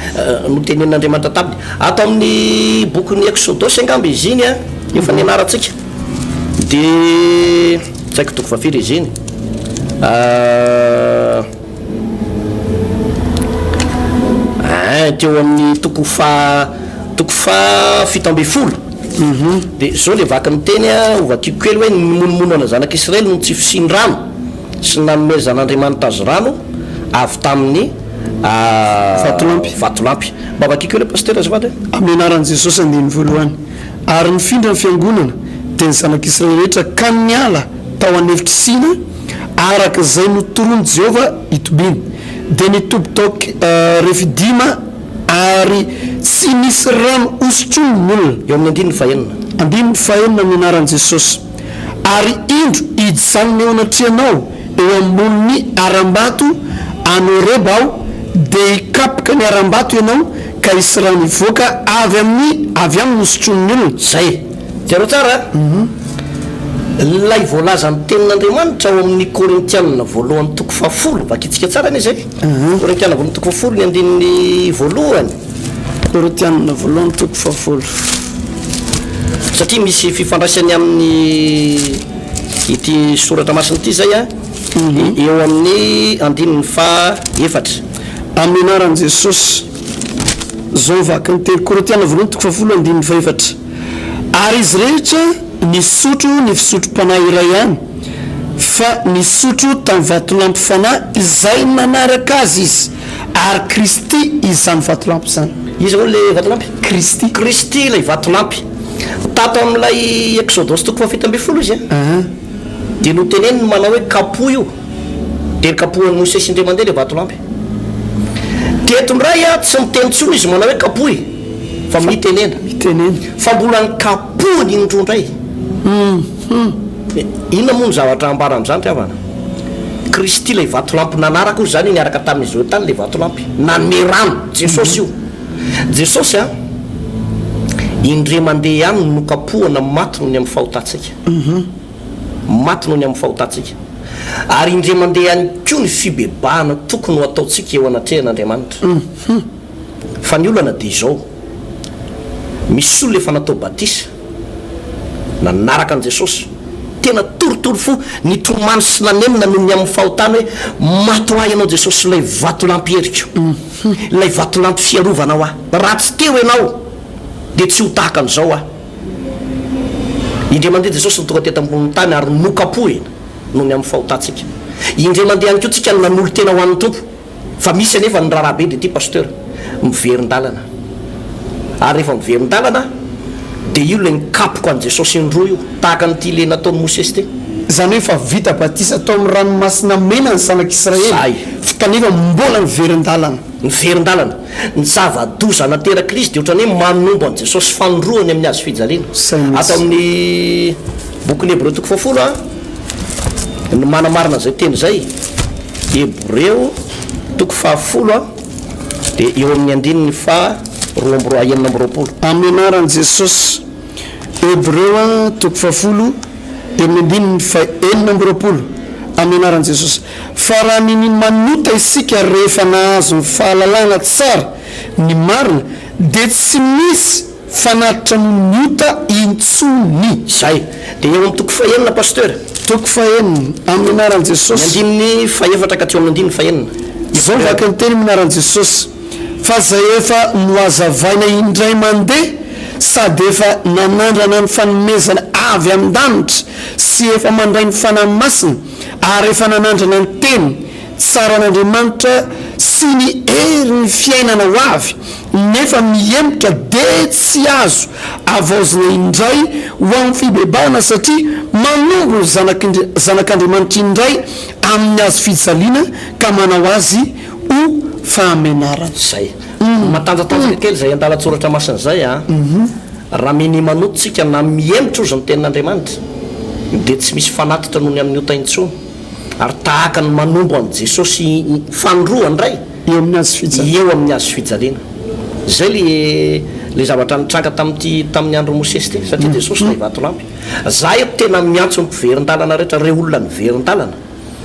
Speaker 2: notenen'Andriamanitra taminy ato amin'ny bokyny Exodosy angamba izy iny a efa nianaratsika de tsy haiko toko fafiry izy iny teo amin'ny toko fa fito amby folo de zao le vaky miteny a ovakiko kely hoe nymonomono ana zanak'Israely no tsy fisiny rano sy nanomezan'Andriamanitra azy rano avy tamin'ny vatolampy mba vakiko kely pasteur azavady
Speaker 1: amin'ny anaran'i Jesosy andiny voalohany ary nifindra ny fiangonana de ny zanak'Israely rehetra ka niala tao anevitry sina araka zay notoroany Jehova itobiny de nitoby tao refidima ary tsy misy rano osotrony n'olona
Speaker 2: eo amin'ny
Speaker 1: andininy fahenina amin'ny anaran'i Jesosy ary indro ijanona eo anatrianao eo ambony aram-bato anoreba ao de ikapoka ny aram-bato ianao ka isy rano ivoaka avy amin'ny osotrony n'olona
Speaker 2: zay tianao tsara lay voalaza ny tenin'Andriamanitra ao amin'ny Korintianina voalohany toko fafolo vakitsika tsara ne zay Korintianina voalohany toko fafolo ny andininy voalohany
Speaker 1: Korintianina voalohany toko fafolo
Speaker 2: satria misy fifandraisany amin'ny ity soratra masina ity zay a eo amin'ny andininy fa efatra
Speaker 1: amin'ny anaran'i Jesosy zao vaky ny teny Korintianina voalohany toko fafolo andininy fa efatra ary izy rehetra nisotro ny fisotro-panahy iray ihany fa nisotro tamin'ny vatolampy fanahy izay nanaraka azy izy ary Kristy izany vatolampy zany
Speaker 2: izy ao le vatolampy
Speaker 1: Kristy
Speaker 2: lay vatolampy tato amin'ilay Exodosy toko fafito amby folo izy de noteneniny manao hoe kapo io de ny kapohan'ny Mosesy indray mandeha le vatolampy tetondray a tsy miteny tsony izy manao hoe kapoy fa mitenena fa mbola ny kapohany indrondray inona moa ny zavatra ambaran'izany tiavana Kristy lay vatolampy nanaraka ozy zany niaraka tamin'izy eo tany le vatolampy nanome rano Jesosy io Jesosy a indray mandeha ihany no kapohana maty nohony amin'ny fahotatsika maty nohony amin'ny fahotatsika ary indray mandeha ihany koa ny fibebahana tokony ho ataotsika eo anatrehan'Andriamanitra fa ny olana de izao misy olona efa natao batisa nanaraka an' Jesosy tena torotoro fo nitomany sy nanemina noho ny amin'ny fahotana hoe matoay ianao Jesosy lay vatolampy heriko lay vatolampy fiarovanao raha tsy teo ianao de tsy ho tahaka an'izao indray mandeha Jesosy ny tonga tety ambony tany ary nokapohina noho ny amin'ny fahotatsika indray mandeha ihany koa tsika nanolo tena ho an'ny tompo fa misy anefa ny raharabe de ty pasteur miverin-dalana ary rehefa miverin-dalana de io le nikapoka an' Jesosy indroa io tahaka n'ity le nataon'ny Mosesy ty
Speaker 1: zany hoe fa vita batisa atao amin'ny ranomasina mena ny zanak'Israely kanefa mbola ny verin-dalana
Speaker 2: ny verin-dalana ny zava-doza nateraka Kristy dia ohatrany hoe manombo an Jesosy fanoroany amin'ny azo fijaliana atao amin'ny bokin'ny Hébreo 10 ny manamarina zay teny zay Hébreo 10 dia eo amin'ny andininy fa 2:20
Speaker 1: amin'ny anaran'i Jesosy. Hébreo 10 dia amin'ny andininy fa 4:20 amin'ny anaran'i Jesosy. Fa raha niny manota isika rehefa nahazo ny fahalalana tsara ny marina dia tsy misy fanatitra miota intsony.
Speaker 2: Zay dia eo amin'ny 9 pasteur
Speaker 1: 9 amin'ny anaran'i Jesosy.
Speaker 2: andininy fa 4 ka amin'ny andininy fa 4
Speaker 1: izao vaky ny teny amin'ny anaran'i Jesosy. Fa zay efa noazavaina indray mandeha sady efa nanandrana ny fanomezana avy amin'ny-danitra sy efa mandray ny fanahy masina ary efa nanandrana ny teny tsara n'Andriamanitra sy ny hery ny fiainana ho avy nefa miemotra de tsy azo avaozina indray ho amin'ny fibebahana satria manombo ny zanak'Andriamanitra indray amin'ny azo fijaliana ka manao azy ho fahamenarana.
Speaker 2: Zay matanjatanjaka kely zay andalatsoratra masina zay raha miny manototsika na miemotra ozy ny tenin'Andriamanitra dia tsy misy fanatitra noho ny amin'ny ota intsony ary tahaka ny manombo an Jesosy fanoroany ray
Speaker 1: eo amin'ny
Speaker 2: azo fijaliana zay le zavatra nitranga tamin'ny andro Mosesy ty satria Jesosy na ivatolampy za eto tena miantso ny mpiverin-dalana rehetra re olona ny verin-dalana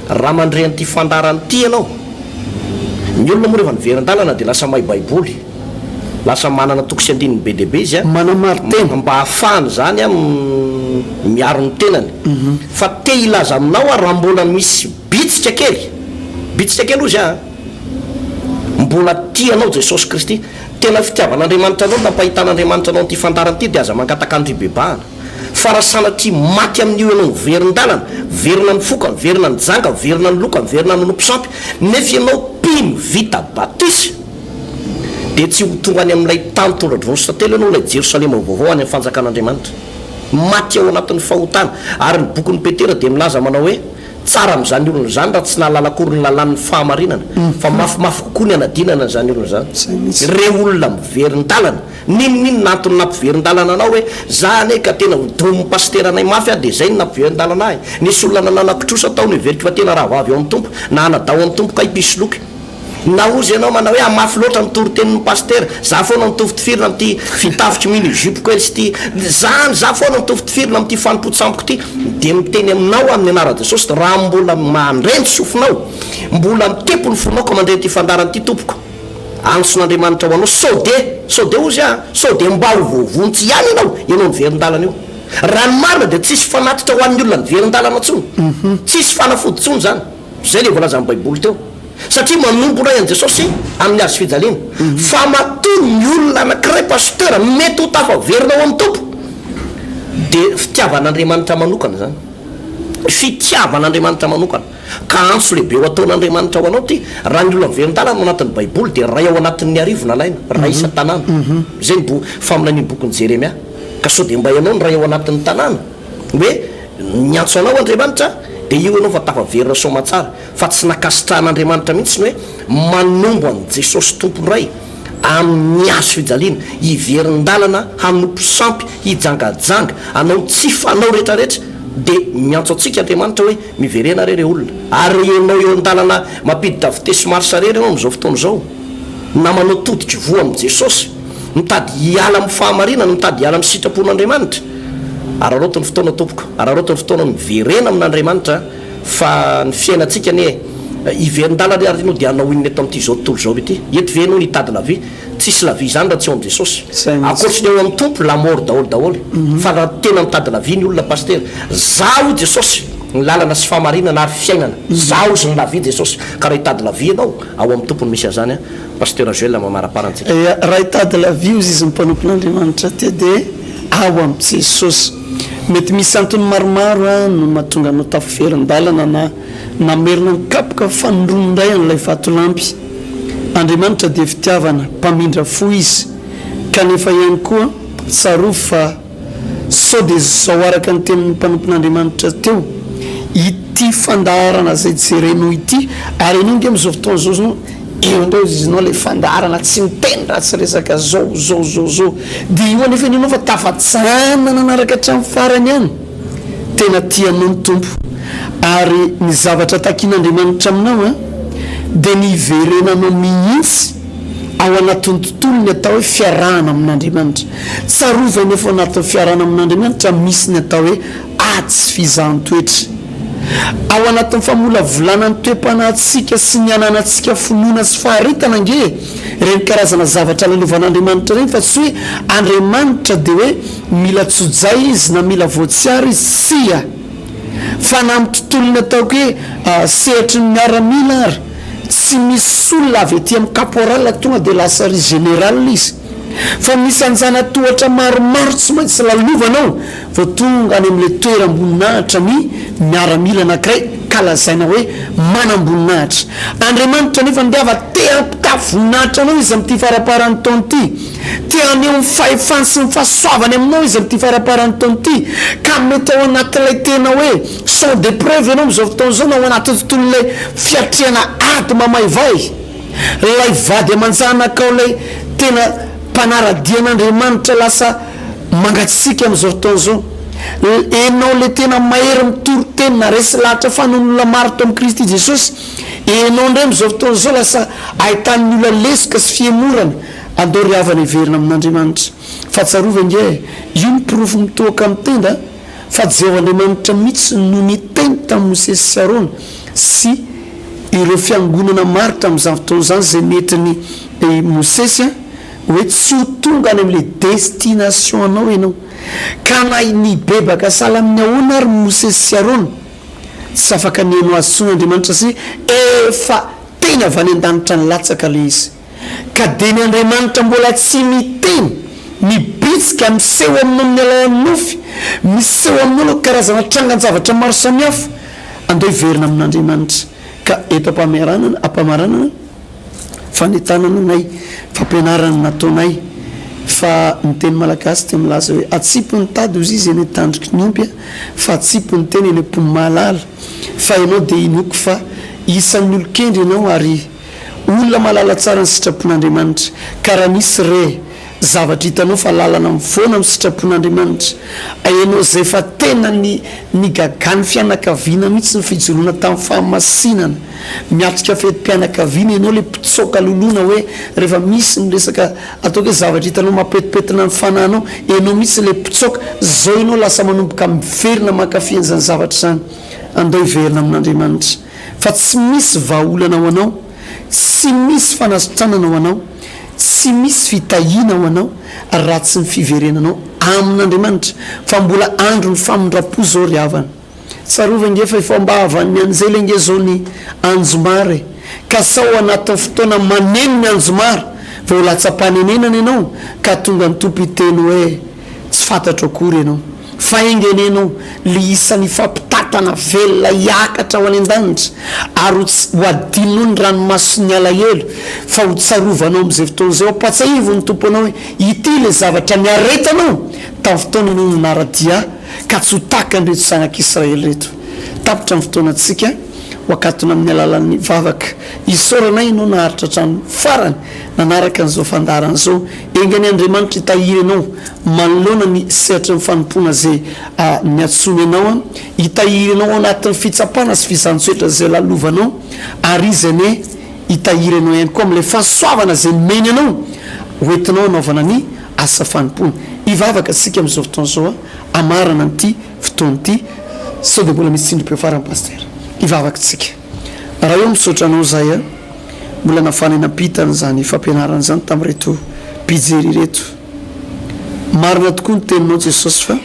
Speaker 2: raha mandre n'ity fandarany ty ianao. Ny olona moa rehefa niverin-dalana dia lasa mahay baiboly lasa manana tokosy andininy be dehibe izy
Speaker 1: manamary-tena
Speaker 2: mba hahafahany zany miaro ny tenany fa te ilaza aminao raha mbola misy bitsika kely ozy mbola tianao Jesosy Kristy tena fitiavan'Andriamanitra anao nampahitan'Andriamanitra anao n'ity fandarany ity dia aza mangataka ny bebahana fa raha sanatria maty amin'io ianao verin-dalana verina ny foka verina ny janga verina ny loka verina ny nompisampy nefa ianao pino vita batisa dia tsy ho tonga any amin'ilay tany tondradrono sy tantelo ianao ilay Jerosalema vaovao any amin'ny fanjakan'Andriamanitra maty ao anatin'ny fahotana ary ny bokin'ny Petera dia milaza manao hoe tsara amin'izany olona zany raha tsy nahalalakory ny lalan'ny fahamarinana fa mafimafy kokoa ny anadinana n'izany olona zany re olona miverin-dalana ninonino antony nampiverin-dalana anao hoe zany ka tena domy pastera anay mafy dia zay ny nampiverin-dalana ahy nisy olona nananakitrosa ataony everika fa tena raha vavy ao amin'ny tompo na anadao amin'ny tompo ka ipisy loky na ozy ianao manao hoe mafy loatra nitory tenin'ny pastera za foana nitovy tifirina amin'ity fitafitry miny jupoko ely sy ty zany za foana nitovy tifirina amin'ity fanimpotsampoko ity dia miteny aminao amin'ny anaran'i Jesosy raha mbola mandrendy sofinao mbola mitepony fonao ka mandray ty fandarany ity tompoko anson'Andriamanitra ho anao sode ozy sode mba ho voavontsy ihany ianao niverin-dalana io raha ny marina dia tsisy fanatitra ho an'ny olona niverin-dalana ntsony tsisy fanafody tsony zany zay le voalaza amin'ny baiboly teo satria manombo ray an Jesosy amin'ny azo fijaliana fa matoy ny olona anankiray pasteur mety ho tafaverina ao amin'ny tompo dia fitiavan'Andriamanitra manokana zany fitiavan'Andriamanitra manokana ka antso lehibe ho ataon'Andriamanitra ho anao ty raha ny olona miverin-dalana ao anatin'ny baiboly dia ray ao anatin'ny arivona laina ray isa-tanàna zay faminan'ny bokin'ny Jeremia ka sao dia mba ianao ny ray ao anatin'ny tanàna hoe niantso anao Andriamanitra dia io ianao fa tafaverina somatsara fa tsy nakasitrahan'Andriamanitra mihitsy ny hoe manombo an Jesosy tomponray amin'ny azo fijaliana hiverin-dalana hanompo sampy hijangajanga anao tsy fanao rehetrarehetra dia miantso antsika Andriamanitra hoe miverena rere olona ary ianao eo an-dalana mampiditra vitesy maro sarera ianao amin'izao fotoana izao na manao toditry voa amin'i Jesosy mitady hiala amin'ny fahamarinana mitady hiala amin'ny sitrapon'Andriamanitra araroto ny fotoana tompoko araroto ny fotoana miverena amin'Andriamanitra fa ny fiainantsika ne hiverin-dalana ary no dia anao inona eto amin'ity zao tontolo zao ity eto ve no nitady lavie tsisy lavie zany raha tsy eo amin'i Jesosy akoatriny eo amin'ny tompo lamoro daholy fa raha tena mitady lavie ny olona pasteur zaho Jesosy ny lalana sy fahamarinana ary fiainana zaho zy ny lavie Jesosy ka raha hitady lavie ianao ao amin'ny tompony misy azany pasteur Joël mamaraparantsika
Speaker 1: raha hitady lavie ozy izy mimpanompon'Andriamanitra ty dia ao amin'ny Jesosy mety misy antony maromaro no mahatonga anao tafiverin-dalana na namerina nikapoka fanondronindray an'ilay vatolampy Andriamanitra dia fitiavana mpamindra fo izy kanefa ihany koa tsarofo fa sao dia zao araka ny tenin'ny mpanompon'Andriamanitra teo ity fandarana zay jerenao ity ary enao nge am'izao fotoana zao zao eo ndreo izinao le fandarana tsy miteny raha tsy resaka zao de io anefa nenao fa tafatsanana nanaraka hatramy farany any tena tianao ny tompo ary ny zavatra takin'Andriamanitra aminao a de niverenanao mihitsy ao anatin'ny tontolo ny atao hoe fiarahana amin'Andriamanitra tsarovany nefa anatin'ny fiarahana amin'Andriamanitra misy ny atao hoe atsy fizahn-toetra ao anatin'ny famolavolana ny toe-panahtsika sy ny ananantsika finoana sy faharetana nge reny karazana zavatra lalovan'Andriamanitra reny fa tsy hoe Andriamanitra de hoe mila tsojay izy na mila voatsiary izy sia fa na amin'ny tontolony ataoko hoe sehitry ny miaramila ary tsy misy olona avy ety amin'ny caporal tonga de lasa ry général izy fa misy anjana tohatra maromaro tsy maintsy lalovanao vao tonga any amin'le toeram-boninahitra ny miaramila anankiray ka lazaina hoe manam-boninahitra Andriamanitra nefa ndiava te ampitafy voninahitra anao izy amin'ity faraparany taona ity te aneo ny fahefany sy ny fahasoavany aminao izy amin'ity faraparany taona ity ka mety ao anatin'ilay tena hoe sans de preuve ianao am'izao fotoana zao na ao anatin'ny tontolon'ilay fiatriana ady mamaivay lay vady amanjanakao lay tena mpanaradian'Andriamanitra lasa mangatsika am'izao fotoana zao enao le tena mahery mitoro-teny na resy lahatra fanon'olona maro to amin'ny Kristy Jesosy enao ndray am'izao fotoana zao lasa ahitan'ny olona lesoka sy fiemorana andao ry havana iverina amin'Andriamanitra fa tsarovy nge io ny pirofo mitoaka amin'ny tenda fa Jehovahandriamanitra mihitsy no niteny tamin'ny Mosesy sy Arona sy ireo fiangonana maro tamin'izany fotoana zany zay netiny Mosesy hoe tsy ho tonga any amin'le destination anao ianao ka na nibebaka sala amin'ny ahoana ary Mosesy sy Arona tsy afaka nihaino azy tson'Andriamanitra sy efa teny avy any an-danitra ny latsaka le izy ka de ny Andriamanitra mbola tsy miteny mibitsika miseho aminao amin'ny alalan'ny nofy miseho aminao karazana trangan-javatra maro samihafa andao hiverina amin'Andriamanitra ka eto ampamaranana fanetanana anay fampianarana nataonay fa ny teny malagasy te milaza hoe atsipy ny tady ozy izy eny tandriky ny ompy fa atsipy ny teny eny am-pony mahalala fa ianao de inoko fa isan'ny olo-kendry ianao ary olona malala tsara ny sitrapon'Andriamanitra ka raha misy re zavatra hitanao fa lalana mifoana amin'ny sitrapon'Andriamanitra ianao zay fa tena ny gagany fianakaviana mihitsy ny fijoroana tamin'ny fahamasinana miatrika fetim-pianakaviana ianao le mpitsoka lolona hoe rehefa misy ny resaka ataoko hoe zavatra hitanao mapetipetina ny fanahinao ianao mihitsy le mpitsoka zao ianao lasa manomboka miverina mankafian'izany zavatra zany andao hiverina amin'Andriamanitra fa tsy misy vahaolana ao anao tsy misy fanasotranana ao anao tsy misy fitahina ao anao raha tsy ny fiverenanao amin'Andriamanitra fa mbola andro ny famondrapo zao ry havana tsarovy nge fa ifambahava'ny an'izay le nge zao ny anjomary ka sao anatin'ny fotoana maneno ny anjomary vao latsa-panenenana ianao ka tonga ny tompo iteny hoe tsy fantatra akory ianao fa engenenao le isan'ny fampitatana velona hiakatra ao any an-danitra ary ho adinao ny ranomasony alahelo fa ho tsarovanao am'izay fotoana zay ampatsahivo ny tompo anao hoe ity le zavatra niaretanao tamin'ny fotoana anao no naradia ka tsy ho taka an'ireto zanak'Israely reto tapitra amin'ny fotoana antsika wakatona amin'ny alalan'ny vavaka isoranay ianao naharitra trano farany nanaraka an'izao fandarana zao engany Andriamanitra hitahiry ianao manoloana ny sehatra ny fanompona zay ny atsony ianao hitahiry ianao anatin'ny fitsapana sy fizantsoetra zay lalovanao ary izany hitahiry ianao ihany koa amin'ilay fahasoavana zay meny ianao hoentinao anaovana ny asa fanompona hivavaka antsika amin'izao fotoana zao amarana n'ity fotoana ity sao de mbola misy tsindrim-peo farany paster hivavaka tsika raha eo misotranao zay mbola nafanenapitana zany fampianarana zany tamin'reto pijery reto marina tokoa ny teninao Jesosy fa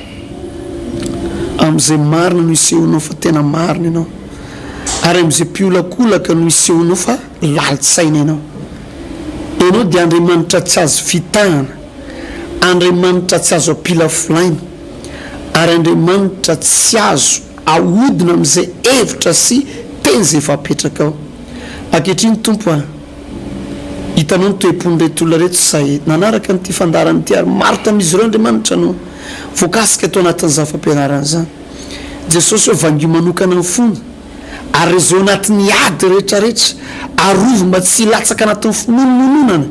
Speaker 1: am'izay marina no isehonao fa tena marina ianao ary am'izay mpiolakolaka no isehonao fa lalitsaina ianao dia Andriamanitra tsy azo fitahana Andriamanitra tsy azo apila folaina ary Andriamanitra tsy azo ahodina am'izay hevitra sy teny zay fapetraka ao akehitriny tompo hitanao ny toe-pony reto olona reto say nanaraka nyity fandarany ity ary maro tamizy ireo Andriamanitra no voakasika atao anatin'izao fampianarana zany jesosy hoe vangio manokana ny fony ary zao anatin'ny ady rehetrarehetra arovo mba tsy latsaka anatin'ny finonomononana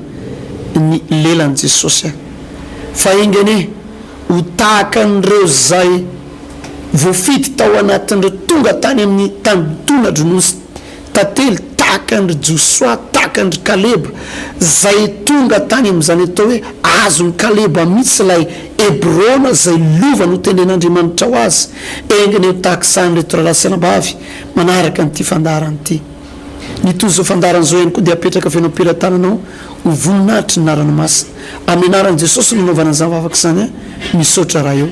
Speaker 1: ny lelan' jesosy a fa ingane ho tahaka n'ireo zay voafity tao anatin'ireo tonga tany amin'ny tantonadro no tantely tahaka andry josoa tahaka andry kaleba zay tonga tany amin'izany atao hoe azony kaleba mihitsy lay hebrona zay lova no tenden'andriamanitra ho azy engany ho tahaka sany reto ralasanambavy manaraka n'ity fandarany ity nitoy zao fandaran'izao ihany koa dia apetraka fenao am-pelatananao ho voninahitry ny naranomasina amin'ny anaran'i jesosy nanaovana ny zavavaka zany a misaotra raha eo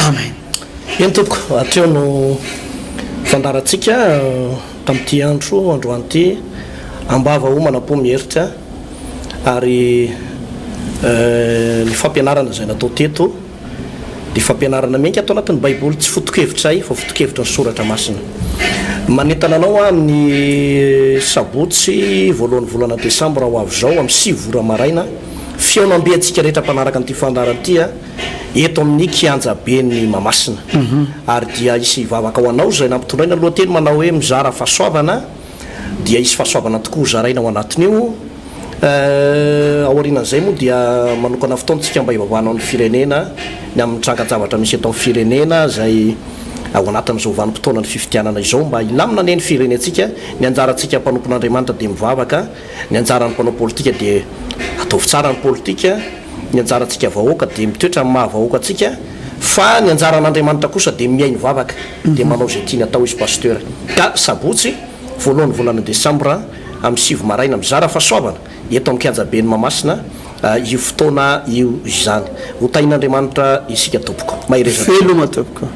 Speaker 1: amen.
Speaker 2: eny toko atreo no fandarantsika tamin'ity androany ity ambava homana po miheritra ary ny fampianarana zay natao teto de fampianarana menka atao anatin'ny baiboly tsy fotokevitra fa fotokevitra ny soratra masina manentana anao amin'ny sabotsy voalohan'ny volana desambra ho avy zao amin'ny 6 vora maraina fionambe atsika rehetra mpanaraka n'ity fandarany ity eto amin'ny kianjabeny mamasina ary dia isy vavaka ho anao zay nampitondraina lohateny manao hoe mizara fahasoavana dia isy fahasoavana tokoa zaraina ao anatin'io aorinan'izay moa dia manokana fotoantsika mba hivavahanao ny firenena ny amin'ny trangan-javatra misy eto amin'ny firenena zay ao anatin'izao vanim-potoana ny fifitianana izao mba ilamina neny firenetsika ny anjarantsika mpanompon'andriamanitra dia mivavaka ny anjaran'ny mpanao politika dia ataovy tsara ny politika ny anjarantsika vahoaka dia mitoetra amin'ny mahavahoaka atsika fa ny anjaran'andriamanitra kosa dia miainy vavaka dia manao zay tiany atao izy pasteur ka sabotsy voalohan'ny volana desambra amin'ny 6 maraina mizara fahasoavana eto amin'ny kianjabeny mamasina io fotoana io izany ho tain'andriamanitra isika tompoko
Speaker 1: mairezafelo matopoko